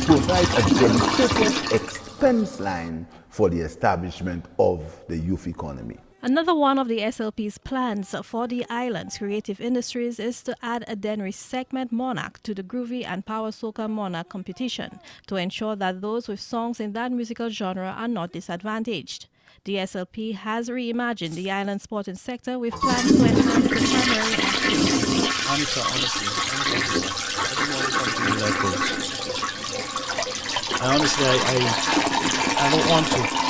provide a dedicated expense line for the establishment of the youth economy. Another one of the SLP's plans for the island's creative industries is to add a Denry segment monarch to the Groovy and Power Soca monarch competition to ensure that those with songs in that musical genre are not disadvantaged. The SLP has reimagined the island sporting sector with plans to enhance the primary activities. Honestly, I don't want to continue like this. Honestly, I don't want to.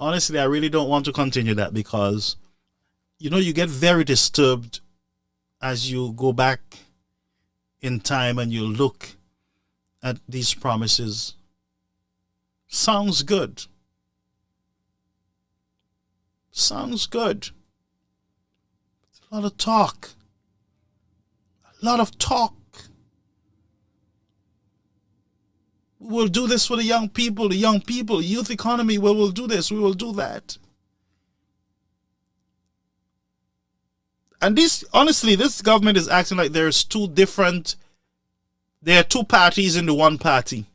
Honestly, I really don't want to continue that because, you know, you get very disturbed as you go back in time and you look at these promises. Sounds good. Sounds good. A lot of talk. A lot of talk. We'll do this for the young people, youth economy, we'll do this, we will do that. And this, honestly, this government is acting like there are two parties in the one party.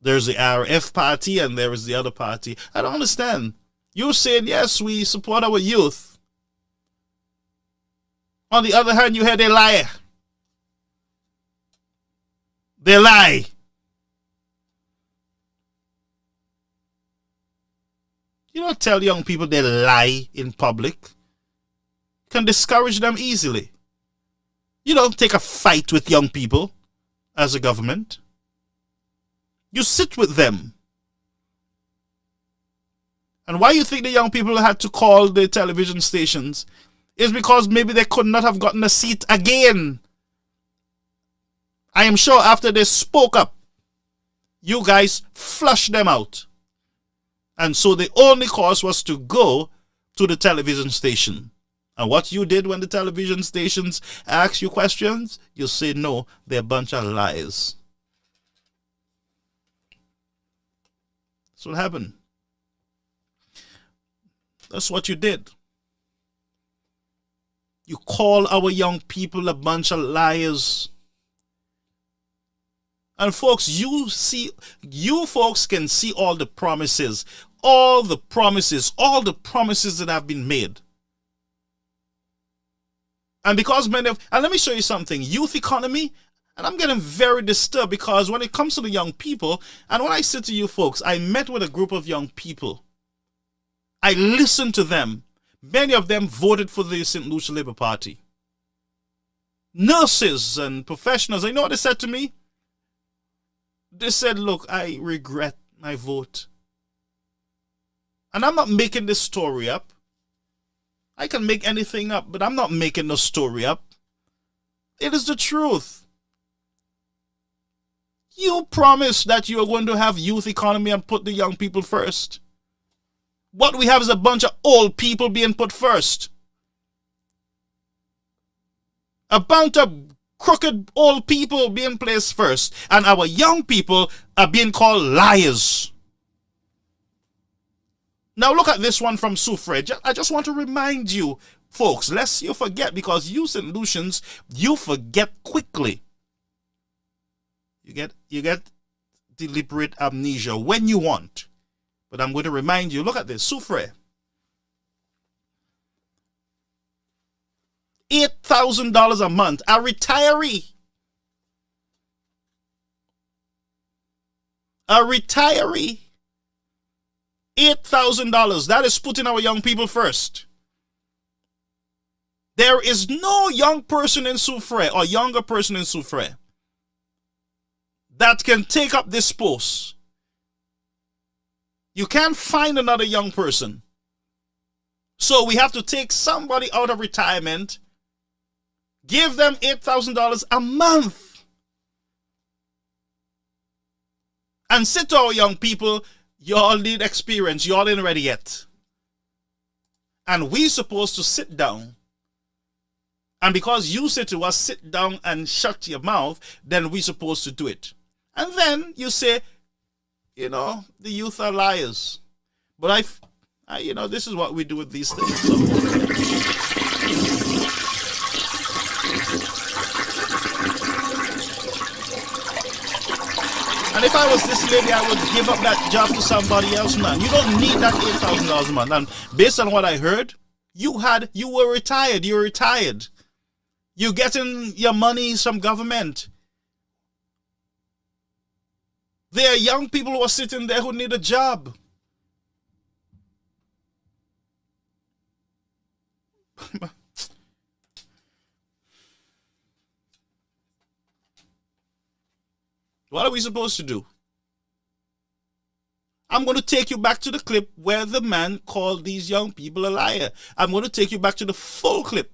There's the RF party and there is the other party. I don't understand. You're saying, yes, we support our youth. On the other hand, you had a liar. They lie. You don't tell young people they lie in public. You can discourage them easily. You don't take a fight with young people as a government. You sit with them. And why you think the young people had to call the television stations is because maybe they could not have gotten a seat again. I am sure after they spoke up, you guys flushed them out. And so the only course was to go to the television station. And what you did when the television stations asked you questions, you say no, they're a bunch of lies. That's what happened. That's what you did. You call our young people a bunch of liars. And folks, you folks can see all the promises that have been made. And because and let me show you something, youth economy, and I'm getting very disturbed because when it comes to the young people, and when I said to you folks, I met with a group of young people. I listened to them. Many of them voted for the St. Lucia Labour Party. Nurses and professionals, you know what they said to me? They said, look, I regret my vote. And I'm not making this story up. I can make anything up, but I'm not making no story up. It is the truth. You promised that you are going to have youth economy and put the young people first. What we have is a bunch of old people being put first. A bunch of crooked old people being placed first. And our young people are being called liars. Now look at this one from Suffrage. I just want to remind you, folks, lest you forget, because you St. Lucians, you forget quickly. You get deliberate amnesia when you want. But I'm going to remind you, look at this, Suffrage. $8,000 a month, a retiree. A retiree. $8,000. That is putting our young people first. There is no young person in Suffrage or younger person in Suffrage that can take up this post. You can't find another young person. So we have to take somebody out of retirement, give them $8,000 a month, and say to our young people, y'all need experience, y'all ain't ready yet. And we supposed to sit down. And because you say to us, sit down and shut your mouth, then we supposed to do it. And then you say, you know, the youth are liars. But you know, this is what we do with these things. So. And if I was this lady, I would give up that job to somebody else, man. You don't need that $8,000 a month. And based on what I heard, you were retired. You're retired. You're getting your money from government. There are young people who are sitting there who need a job. What are we supposed to do? I'm going to take you back to the clip where the man called these young people a liar. I'm going to take you back to the full clip.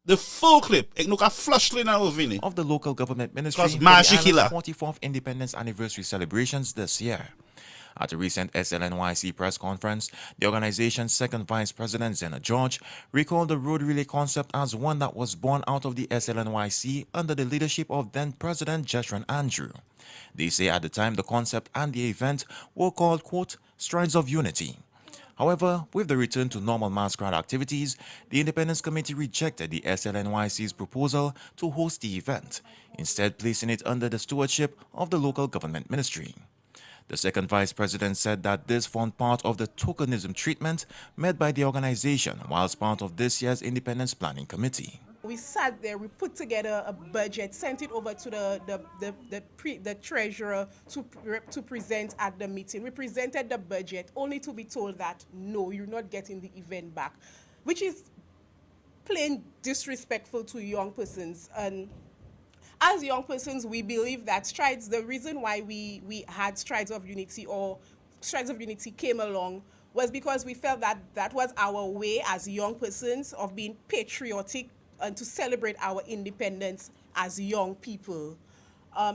The full clip. Of the local government ministry for the island's 44th independence anniversary celebrations this year. At a recent SLNYC press conference, the organization's second vice president, Zena George, recalled the road relay concept as one that was born out of the SLNYC under the leadership of then-President Jetron Andrew. They say at the time the concept and the event were called, quote, Strides of Unity. However, with the return to normal masquerade activities, the Independence Committee rejected the SLNYC's proposal to host the event, instead placing it under the stewardship of the local government ministry. The second vice president said that this formed part of the tokenism treatment made by the organization whilst part of this year's Independence Planning Committee. we sat there, we put together a budget, sent it over to the treasurer to present at the meeting. We presented the budget only to be told that no, you're not getting the event back, which is plain disrespectful to young persons. And as young persons, we believe that strides, the reason why we had Strides of Unity, or Strides of Unity came along, was because we felt that that was our way as young persons of being patriotic and to celebrate our independence as young people.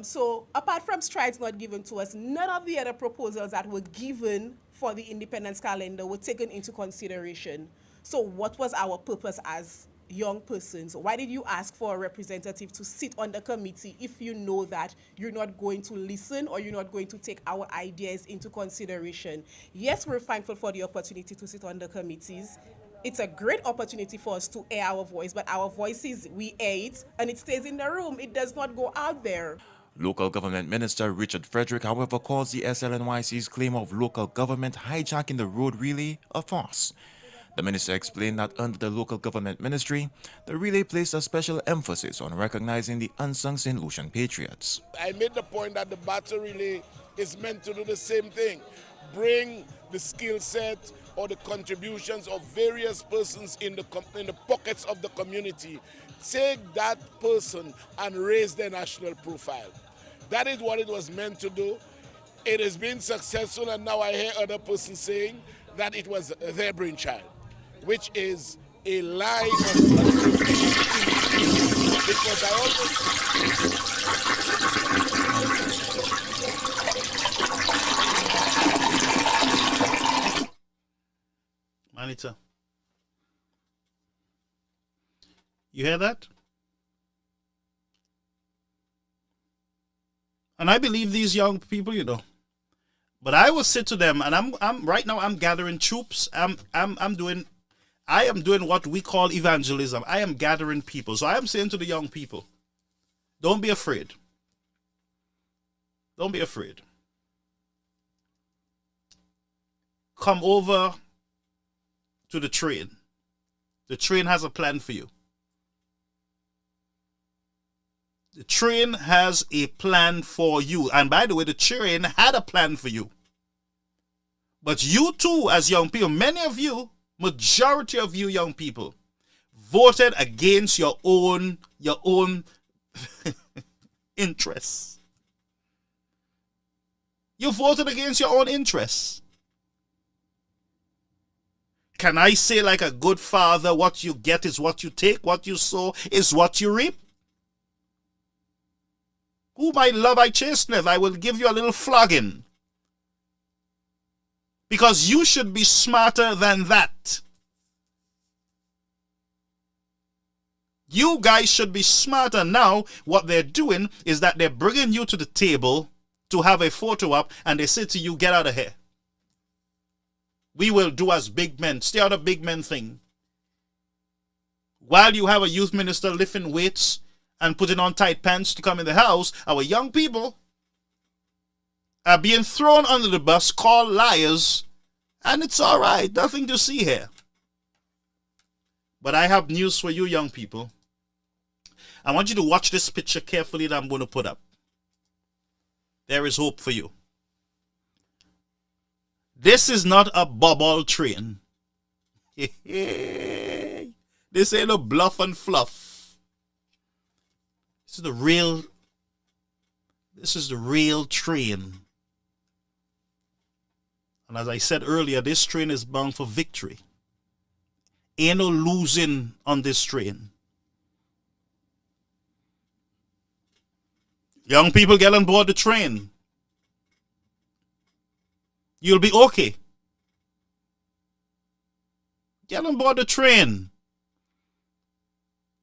So apart from Strides not given to us, none of the other proposals that were given for the independence calendar were taken into consideration. So what was our purpose as young persons? Why did you ask for a representative to sit on the committee if you know that you're not going to listen or you're not going to take our ideas into consideration? Yes, we're thankful for the opportunity to sit on the committees. It's a great opportunity for us to air our voice, but our voices, we air it and it stays in the room. It does not go out there. Local Government Minister Richard Frederick, however, calls the SLNYC's claim of local government hijacking the road relay a farce. The minister explained that under the Local Government Ministry, the relay placed a special emphasis on recognizing the unsung St. Lucian patriots. I made the point that the battle relay is meant to do the same thing. Bring the skill set or the contributions of various persons in the pockets of the community. Take that person and raise their national profile. That is what it was meant to do. It has been successful, and now I hear other persons saying that it was their brainchild, which is a lie because I always... Manita, you hear that? And I believe these young people, you know. But I will say to them, and I'm right now I'm gathering troops. I am doing what we call evangelism. I am gathering people. So I am saying to the young people, don't be afraid. Don't be afraid. Come over to the train. The train has a plan for you. The train has a plan for you. And by the way, the train had a plan for you. But you too, as young people, many of you, majority of you young people, voted against your own interests. You voted against your own interests. Can I say like a good father, what you get is what you take, what you sow is what you reap? Whom I love, I chasteneth. I will give you a little flogging. Because you should be smarter than that. You guys should be smarter. Now, what they're doing is that they're bringing you to the table to have a photo op, and they say to you, get out of here. We will do as big men. Stay out of big men thing. While you have a youth minister lifting weights and putting on tight pants to come in the house, our young people are being thrown under the bus, called liars, and it's all right. Nothing to see here. But I have news for you young people. I want you to watch this picture carefully that I'm going to put up. There is hope for you. This is not a bubble train. This ain't a bluff and fluff. This is the real train. And as I said earlier, this train is bound for victory. Ain't no losing on this train. Young people, get on board the train. You'll be okay. Get on board the train.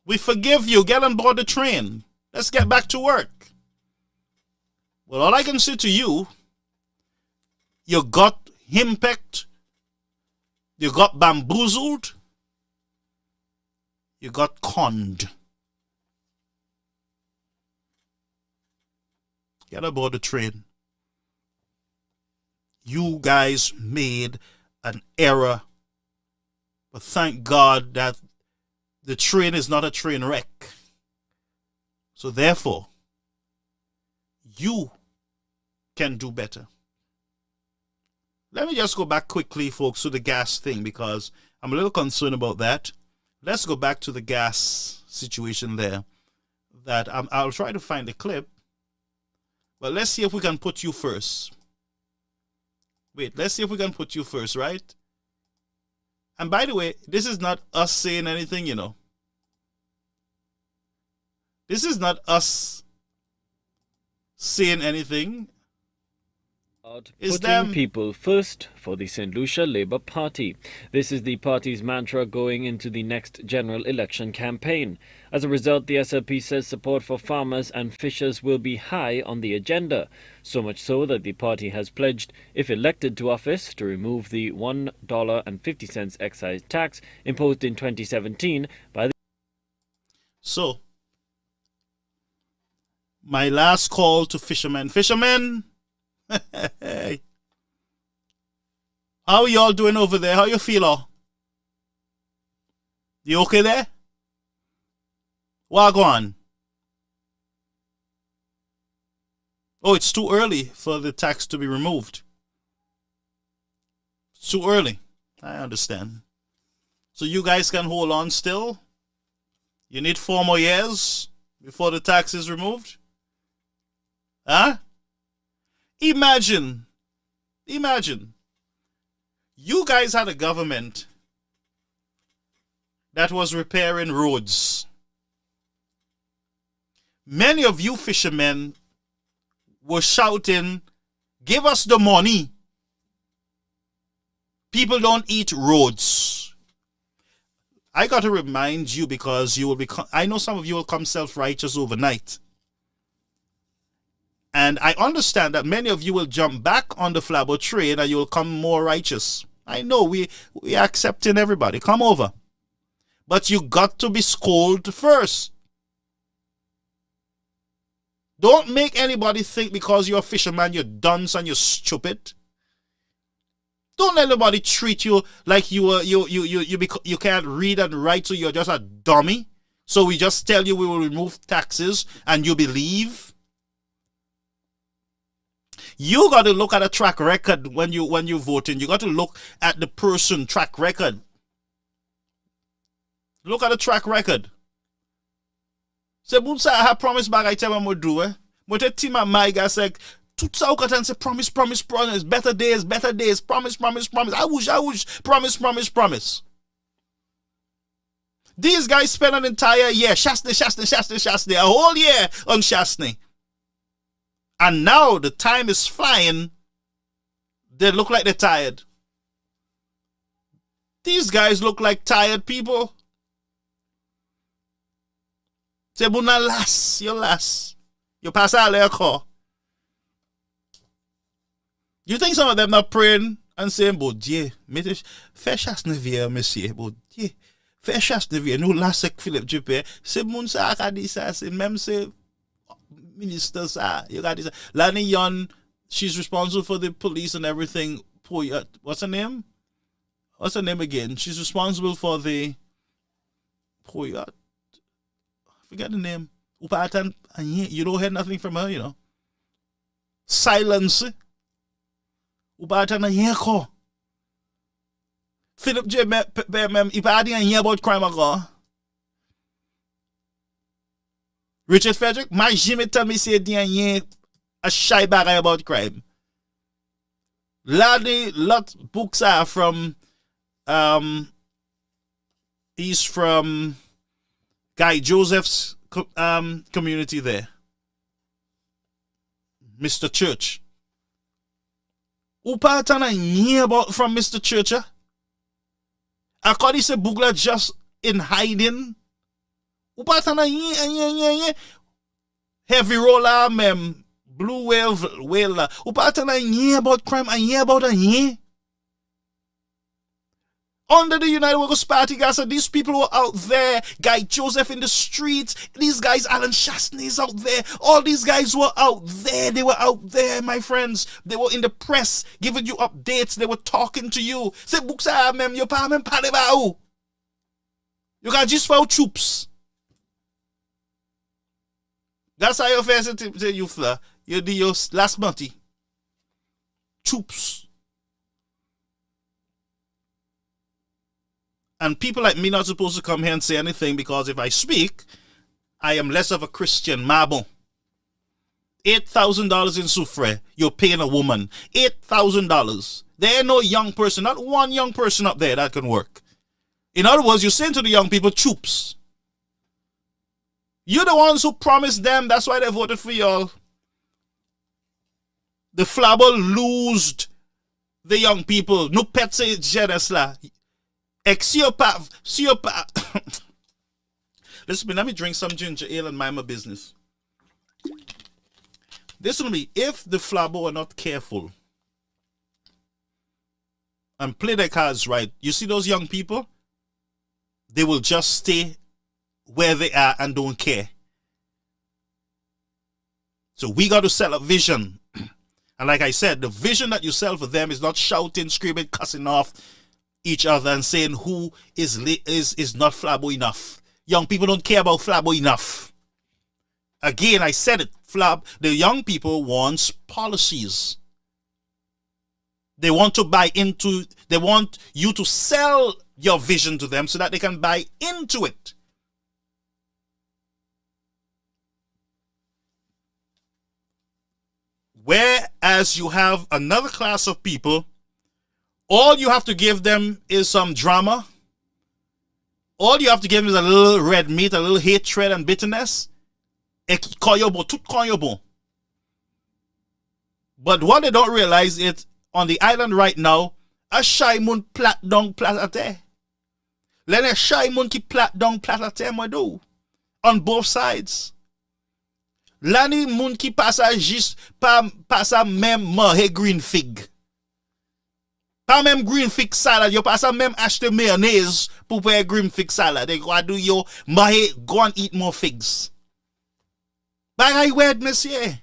We forgive you. Get on board the train. Let's get back to work. Well, all I can say to you, you got henpecked, you got bamboozled, you got conned. Get aboard the train. You guys made an error, but thank God that the train is not a train wreck. So therefore, you can do better. Let me just go back quickly, folks, to the gas thing because I'm a little concerned about that. Let's go back to the gas situation there. I'll try to find the clip. But let's see if we can put you first. Wait, let's see if we can put you first, right? And by the way, this is not us saying anything, you know. This is not us saying anything. Putting people first for the St. Lucia Labour Party. This is the party's mantra going into the next general election campaign. As a result, the SLP says support for farmers and fishers will be high on the agenda, so much so that the party has pledged, if elected to office, to remove the $1.50 excise tax imposed in 2017 by the... So, my last call to fishermen. Fishermen! Hey. How are y'all doing over there? How you feel? Oh? You okay there? Wagwan. Oh, it's too early for the tax to be removed. It's too early. I understand. So you guys can hold on still? You need 4 more years before the tax is removed? Huh? Imagine, you guys had a government that was repairing roads. Many of you fishermen were shouting, give us the money. People don't eat roads. I got to remind you because you will become, I know some of you will come self-righteous overnight. And I understand that many of you will jump back on the Flabo train and you will come more righteous. I know we are accepting everybody. Come over. But you got to be scolded first. Don't make anybody think because you're a fisherman, you're dunce and you're stupid. Don't let anybody treat you like you can't read and write, so you're just a dummy. So we just tell you we will remove taxes and you believe. You got to look at a track record when you're voting. You got to look at the person track record. Look at the track record. Se moun sa ha promise bagay te man mo do eh. Mo te ti ma maiga se tout sa ou katan se promise, better days, promise. I wish, promise. These guys spend an entire year, Shastney, a whole year on Shastney. And now the time is flying. They look like they're tired. These guys look like tired people. C'est bon las, you las. You pass out their call. You think some of them not praying and saying, "But Dieu, fais chasse nevier, monsieur, but Dieu, fais chasse nevier, nous la sec Philippe Juppé, c'est moun sa a dit ça, c'est même c'est minister sa, you got this. Lani Yon, she's responsible for the police and everything. What's her name? What's her name again? She's responsible for the forget the name. Upatan, you don't hear nothing from her, you know. Silence. Upatan a ko. Philip J. Ipadi and about crime ago. Richard Frederick, my Jimmy tell me say a shy bagay about crime. Lot books are from he's from Guy Joseph's community there. Mr. Church. Upatana hear about from Mr. Church. According to Bugla just in hiding. Upatana heavy roller blue whale. Upatana hear about crime and hear about a year. Under the United Workers' Party, guys, so these people were out there. Guy Joseph in the streets. These guys, Alan Shastney's out there. All these guys were out there. They were out there, my friends. They were in the press, giving you updates. They were talking to you. Say, Buksa, mem, yo pa mem pale ba ou. You got just for troops. That's how you face it to you, Fla. You do your last money. Troops. And people like me not supposed to come here and say anything because if I speak, I am less of a Christian. Mabo. $8,000 in Soufre. You're paying a woman. $8,000. There ain't no young person, not one young person up there that can work. In other words, you're saying to the young people, troops. You're the ones who promised them. That's why they voted for y'all. The flabber loosed the young people. No pets say jealous la. Listen, let me drink some ginger ale and mind my business. This will be if the flabber are not careful and play their cards right. You see those young people? They will just stay where they are and don't care. So we got to set a vision. And like I said, the vision that you sell for them is not shouting, screaming, cussing off each other and saying who is not flabbo enough. Young people don't care about flabbo enough. Again, I said it. The young people want policies. They want to buy into, they want you to sell your vision to them so that they can buy into it. Whereas you have another class of people, all you have to give them is some drama. All you have to give them is a little red meat, a little hatred and bitterness. But what they don't realize is on the island right now, a shy moun plat dong platate. Let a shy moun ki plat dong platate mo do. On both sides. Lani moun ki pasa jis pasa même mahe green fig. Pas même green fig salad, yo pasa même acheter mayonnaise pour faire green fig salad. They go do yo mahe go and eat more figs. Bagay weird, monsieur.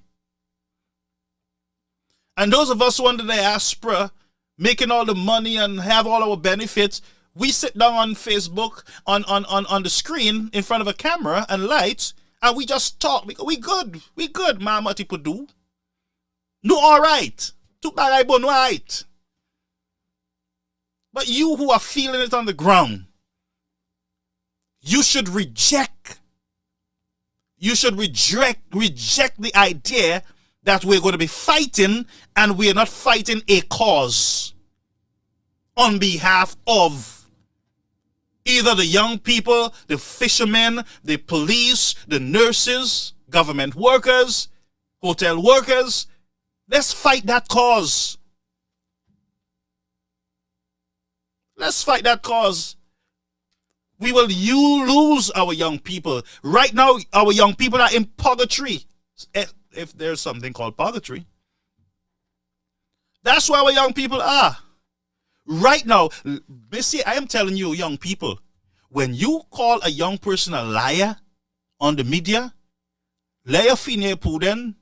And those of us who under the diaspora, making all the money and have all our benefits, we sit down on Facebook, on the screen, in front of a camera and lights, and we just talk. We good, mama tipo do. No, all right. Tu bagay bon right. But you who are feeling it on the ground, you should reject the idea that we're going to be fighting and we're not fighting a cause on behalf of either the young people, the fishermen, the police, the nurses, government workers, hotel workers. Let's fight that cause. Let's fight that cause. We will lose our young people. Right now, our young people are in purgatory. If there's something called purgatory. That's where our young people are. Right now, Missy, I am telling you, young people, when you call a young person a liar on the media, lay a fine puden.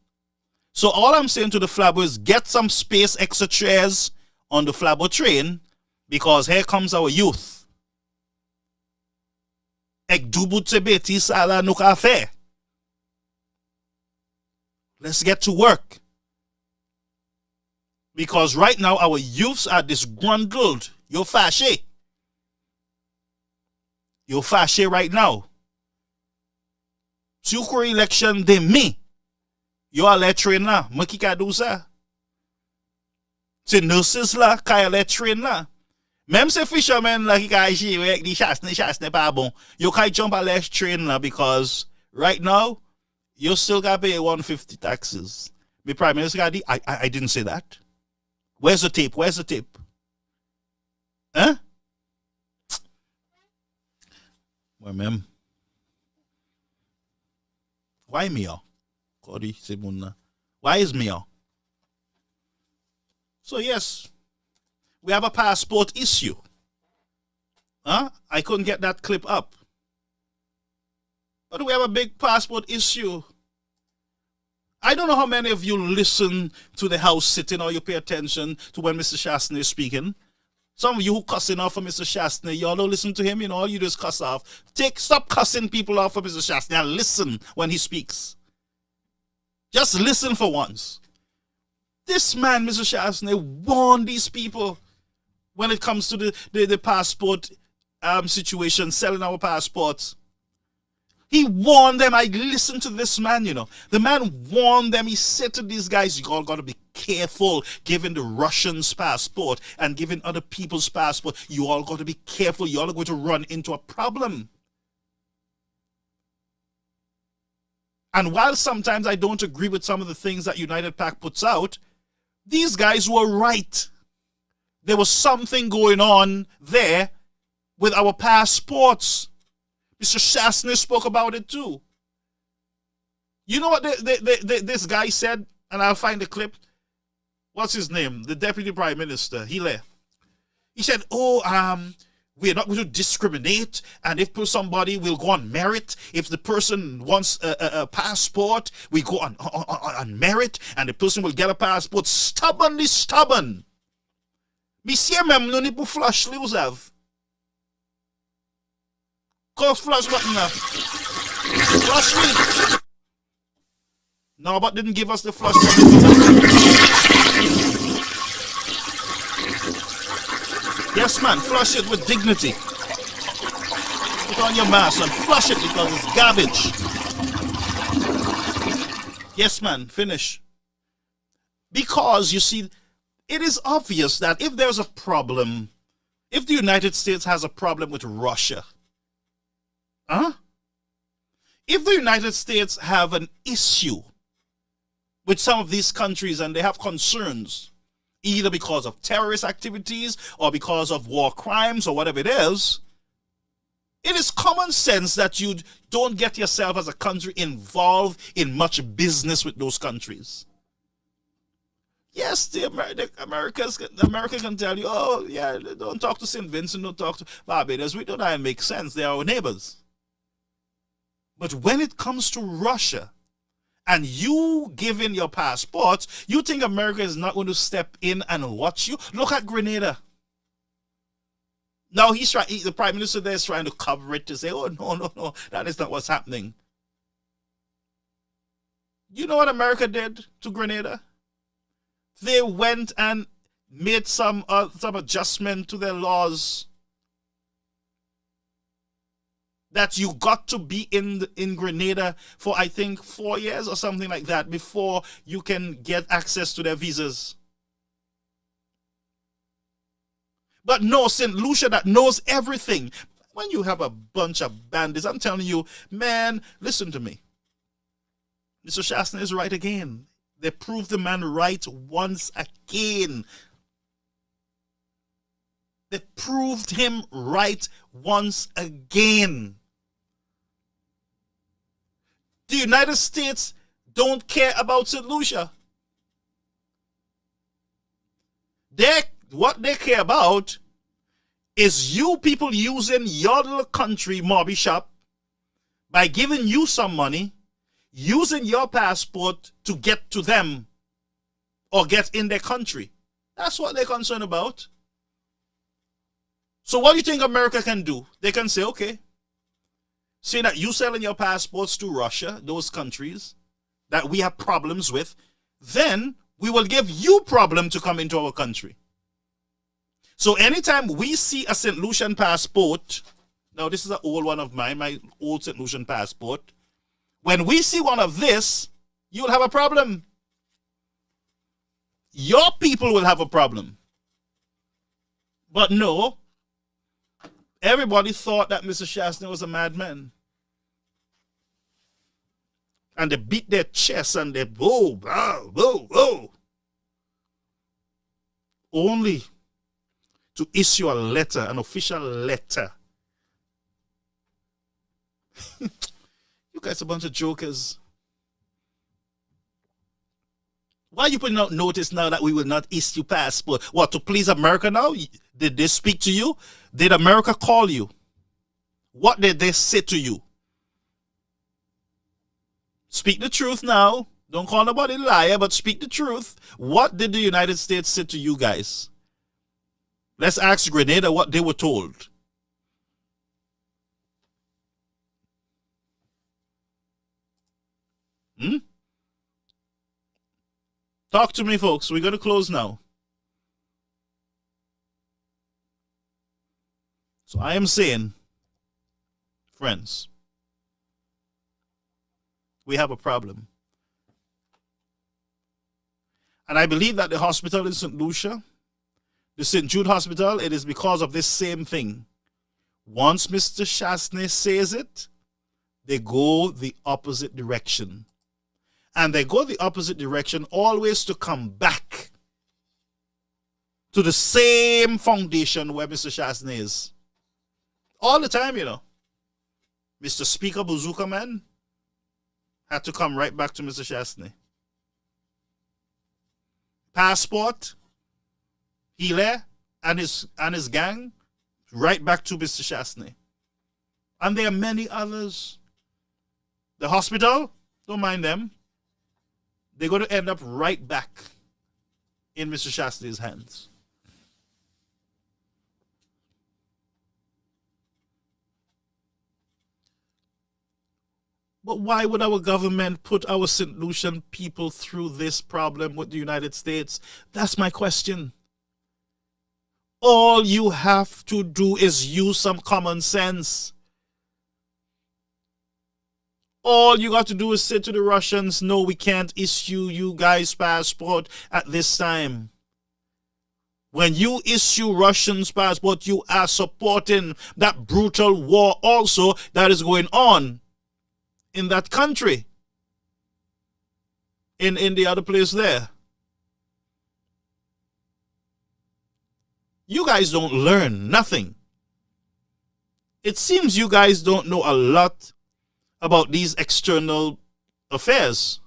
So all I'm saying to the flabber is get some space, extra chairs on the flabber train, because here comes our youth. Let's get to work. Because right now our youths are disgruntled. You're fâché. You're fâché right now. Si vous election de me, you are let train là. Moi qui ka do ça. C'est nurses là, ka let train là. Même ces fishermen là qui ka agir avec des chasse n'est pas bon. You can't jump à let train là because right now you still got to pay 150 taxes. The Prime Minister got I didn't say that. Where's the tape? Where's the tape? Huh? Well, ma'am. Why me? Why is me? So yes, we have a passport issue. Huh? I couldn't get that clip up. But we have a big passport issue. I don't know how many of you listen to the House sitting or you pay attention to when Mr. Shaston is speaking. Some of you who cussing off for Mr. Shastney, y'all don't listen to him, you know, all you do is cuss off. Stop cussing people off for Mr. Shastney and listen when he speaks. Just listen for once. This man, Mr. Shastney, warned these people when it comes to the passport situation, selling our passports. He warned them. I listened to this man, you know. The man warned them. He said to these guys, you all got to be careful giving the Russians passport and giving other people's passport. You all got to be careful. You all are going to run into a problem. And while sometimes I don't agree with some of the things that United Pack puts out, these guys were right. There was something going on there with our passports. Mr. Shastney spoke about it too. You know what this guy said? And I'll find the clip. What's his name? The Deputy Prime Minister. He said, we're not going to discriminate. And if somebody will go on merit, if the person wants a passport, we go on merit, and the person will get a passport. Stubborn. Monsieur même non pour flash li have. Cause flash button now. Flash me. No, but didn't give us the flash button. Yes, man, flush it with dignity. Put on your mask and flush it because it's garbage. Yes, man, finish. Because, you see, it is obvious that if there's a problem, if the United States has a problem with Russia, if the United States have an issue with some of these countries and they have concerns, either because of terrorist activities or because of war crimes or whatever it is common sense that you don't get yourself as a country involved in much business with those countries. Yes, America can tell you, oh, yeah, don't talk to St. Vincent, don't talk to Barbados. We don't know, it makes sense. They are our neighbors. But when it comes to Russia, and you giving your passports, you think America is not going to step in and watch you? Look at Grenada. Now the Prime Minister there is trying to cover it to say, oh, no, that is not what's happening. You know what America did to Grenada? They went and made some adjustment to their laws that you got to be in Grenada for, I think, 4 years or something like that before you can get access to their visas. But no, St. Lucia that knows everything. When you have a bunch of bandits, I'm telling you, man, listen to me. Mr. Shastney is right again. They proved the man right once again. They proved him right once again. The United States don't care about St. Lucia. What they care about is you people using your little country mobby shop by giving you some money, using your passport to get to them or get in their country. That's what they're concerned about. So what do you think America can do? They can say, okay, say that you selling your passports to Russia, those countries that we have problems with, then we will give you problem to come into our country. So anytime we see a St. Lucian passport, now this is an old one of mine, my old St. Lucian passport. When we see one of this, you'll have a problem. Your people will have a problem. But no, everybody thought that Mr. Shastney was a madman. And they beat their chests and they, whoa. Only to issue a letter, an official letter. You guys are a bunch of jokers. Why are you putting out notice now that we will not issue passport? What, to please America now? Did they speak to you? Did America call you? What did they say to you? Speak the truth now. Don't call nobody a liar, but speak the truth. What did the United States say to you guys? Let's ask Grenada what they were told. Talk to me, folks. We're going to close now. So I am saying, friends, we have a problem. And I believe that the hospital in St. Lucia, the St. Jude Hospital, it is because of this same thing. Once Mr. Chasney says it, they go the opposite direction. And they go the opposite direction always to come back to the same foundation where Mr. Chasney is. All the time, you know. Mr. Speaker Bazooka Man had to come right back to Mr. Chasney. Passport, Healy and his gang, right back to Mr. Chasney. And there are many others. The hospital, don't mind them. They're going to end up right back in Mr. Chasney's hands. But why would our government put our St. Lucian people through this problem with the United States? That's my question. All you have to do is use some common sense. All you got to do is say to the Russians, no, we can't issue you guys passport at this time. When you issue Russians passport, you are supporting that brutal war also that is going on in that country, in the other place there. You guys don't learn nothing. It seems you guys don't know a lot about these external affairs.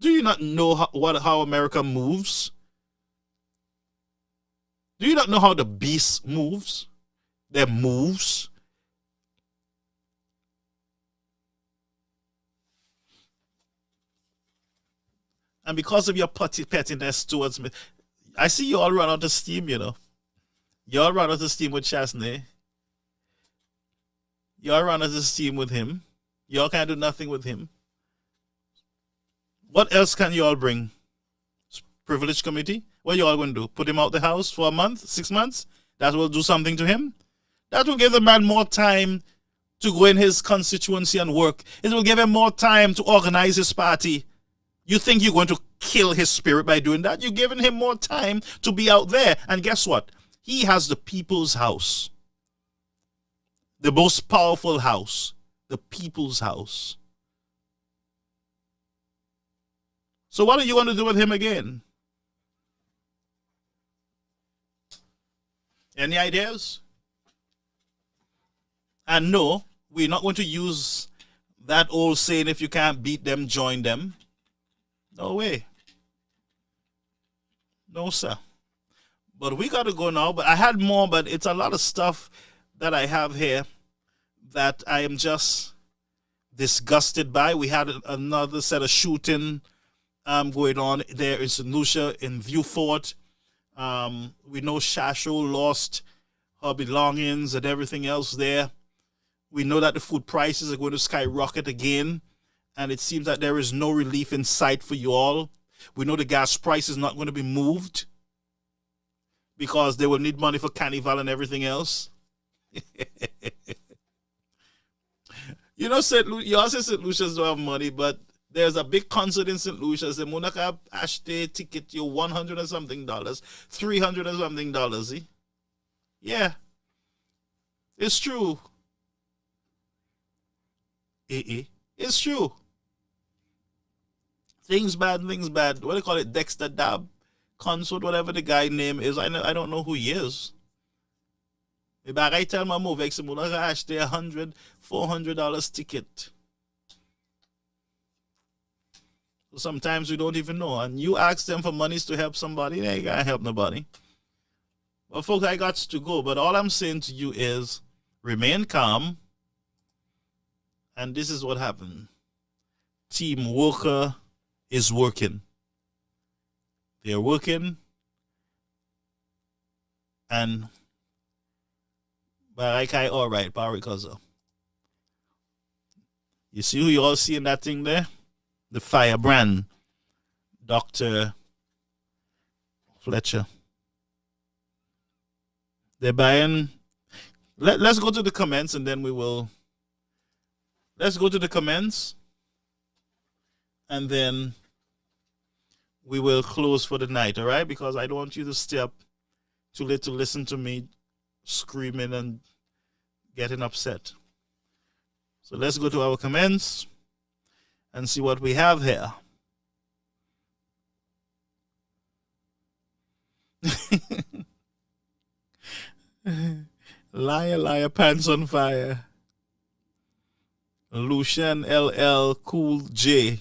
Do you not know how America moves? Do you not know how the beast moves? Their moves? And because of your pettiness towards me, I see you all run out of steam, you know. You all run out of steam with Chasney. You all run out of steam with him. You all can't do nothing with him. What else can you all bring? Privilege committee? What you all going to do? Put him out the house for a month, 6 months? That will do something to him? That will give the man more time to go in his constituency and work. It will give him more time to organize his party. You think you're going to kill his spirit by doing that? You're giving him more time to be out there. And guess what? He has the people's house. The most powerful house. The people's house. So what are you going to do with him again? Any ideas? And no, we're not going to use that old saying, if you can't beat them, join them. No way. No, sir. But we got to go now. But I had more, but it's a lot of stuff that I have here that I am just disgusted by. We had another set of shooting going on there in St. Lucia, in Viewfort. We know Shasho lost her belongings and everything else there. We know that the food prices are going to skyrocket again, and it seems that there is no relief in sight for you all. We know the gas price is not going to be moved because they will need money for Carnival and everything else. You know, you also St. Lucia's don't have money, but there's a big concert in St. Lucia's. The Monaco Ashte ticket, you $100 and something, $300 and something, see? Yeah. It's true. It's true. Things bad. What do they call it? Dexter Dab concert, whatever the guy name is. I don't know who he is. Maybe I tell my move, Monaco Ashte $100, $400 ticket. Sometimes we don't even know. And you ask them for monies to help somebody, they can't help nobody. Well, folks, I got to go. But all I'm saying to you is remain calm. And this is what happened. Team Walker is working. They're working. And Barakai, all right, Barikazo. You see who you all see in that thing there? The firebrand, Dr. Fletcher. They're buying. Let's go to the comments and then we will. Let's go to the comments and then we will close for the night, all right? Because I don't want you to stay up too late to listen to me screaming and getting upset. So let's go to our comments and see what we have here. Liar, liar, pants on fire. Lucian LL Cool J.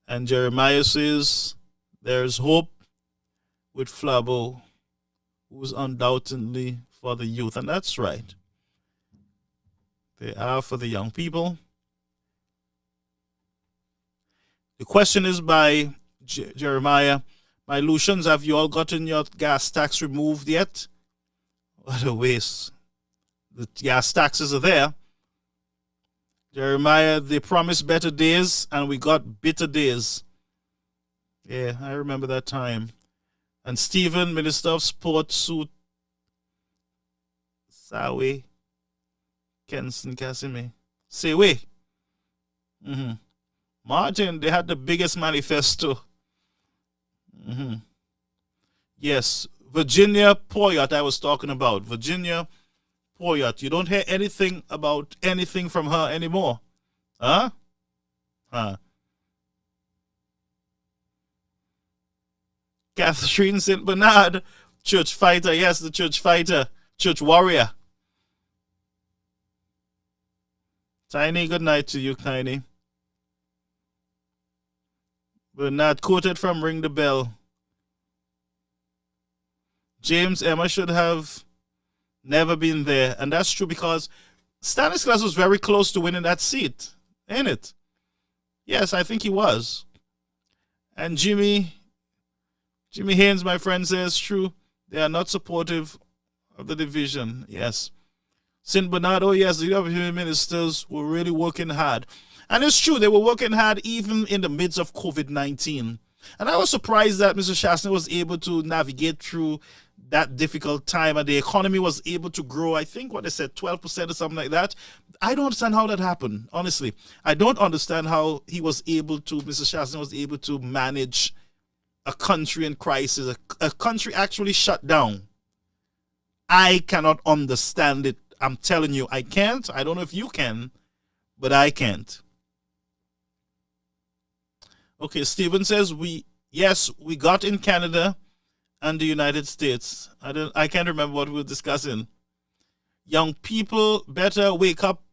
And Jeremiah says, there's hope with Flabo, who's undoubtedly for the youth. And that's right. They are for the young people. The question is by Jeremiah. My Lucians, have you all gotten your gas tax removed yet? What a waste. The gas taxes are there. Jeremiah, they promised better days, and we got bitter days. Yeah, I remember that time. And Stephen, Minister of Sports, Suit Sawe, Kenson Casimir. Say we. Martin, they had the biggest manifesto. Yes, Virginia Poyot I was talking about. Virginia Poyot. You don't hear anything about anything from her anymore. Huh? Catherine St. Bernard, church fighter. Yes, the church fighter. Church warrior. Tiny, good night to you, Tiny. Bernard quoted from Ring the Bell. James Emma should have never been there. And that's true because Stanislas was very close to winning that seat, ain't it? Yes, I think he was. And Jimmy Haynes, my friend, says true. They are not supportive of the division. Yes. St. Bernard, oh yes, the UWP ministers were really working hard. And it's true, they were working hard even in the midst of COVID-19. And I was surprised that Mr. Shasner was able to navigate through that difficult time and the economy was able to grow, I think what they said, 12% or something like that. I don't understand how that happened, honestly. I don't understand how Mr. Shasner was able to manage a country in crisis, a country actually shut down. I cannot understand it. I'm telling you, I can't. I don't know if you can, but I can't. Okay, Stephen says we got in Canada and the United States. I can't remember what we were discussing. Young people better wake up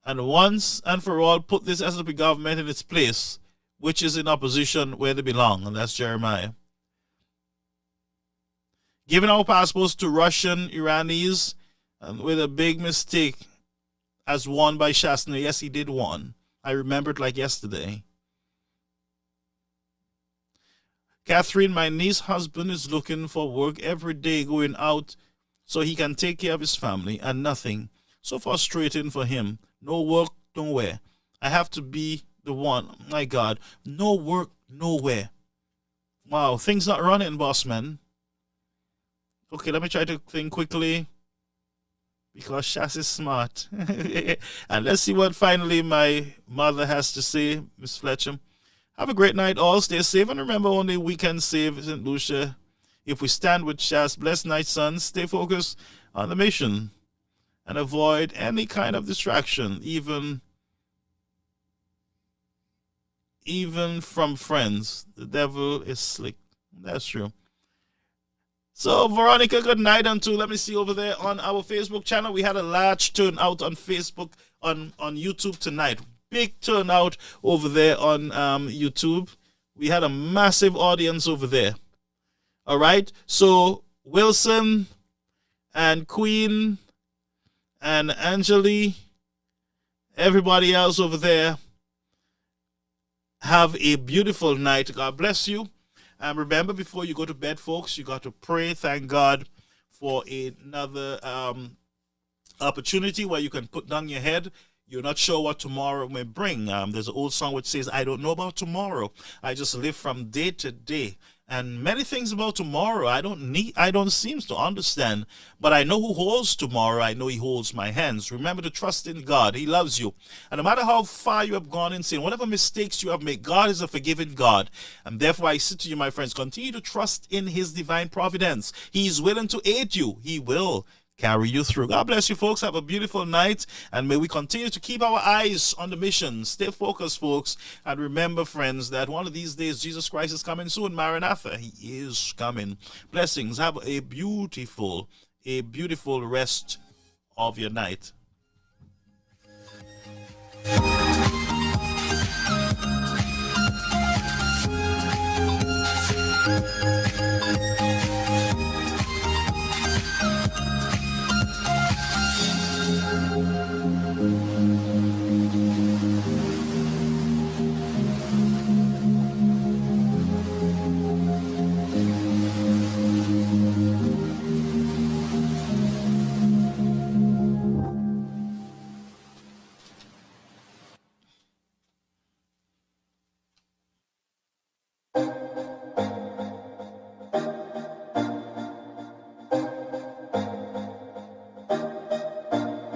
and once and for all put this SLP government in its place, which is in opposition where they belong, and that's Jeremiah. Giving our passports to Russian Iranis with a big mistake as won by Shasner. Yes, he did won. I remember it like yesterday. Catherine, my niece's husband is looking for work every day, going out so he can take care of his family and nothing. So frustrating for him. No work, nowhere. I have to be the one. My God, no work, nowhere. Wow, things not running, boss man. Okay, let me try to think quickly because Shas is smart. And let's see what finally my mother has to say, Miss Fletcher. Have a great night, all. Stay safe. And remember, only we can save St. Lucia if we stand with Shas. Blessed night, sons. Stay focused on the mission and avoid any kind of distraction, even from friends. The devil is slick. That's true. So, Veronica, good night until, let me see over there on our Facebook channel. We had a large turnout on Facebook, on YouTube tonight. Big turnout over there on YouTube. We had a massive audience over there. All right. So, Wilson and Queen and Angeli, everybody else over there. Have a beautiful night. God bless you. And remember, before you go to bed, folks, you got to pray. Thank God for another opportunity where you can put down your head. You're not sure what tomorrow may bring. There's an old song which says, I don't know about tomorrow. I just live from day to day. And many things about tomorrow I don't seem to understand. But I know who holds tomorrow. I know he holds my hands. Remember to trust in God. He loves you. And no matter how far you have gone in sin, whatever mistakes you have made, God is a forgiving God. And therefore I say to you, my friends, continue to trust in his divine providence. He is willing to aid you. He will carry you through. God bless you, folks. Have a beautiful night, and may we continue to keep our eyes on the mission. Stay focused, folks, and remember, friends, that one of these days Jesus Christ is coming soon. Maranatha, he is coming. Blessings. Have a beautiful rest of your night.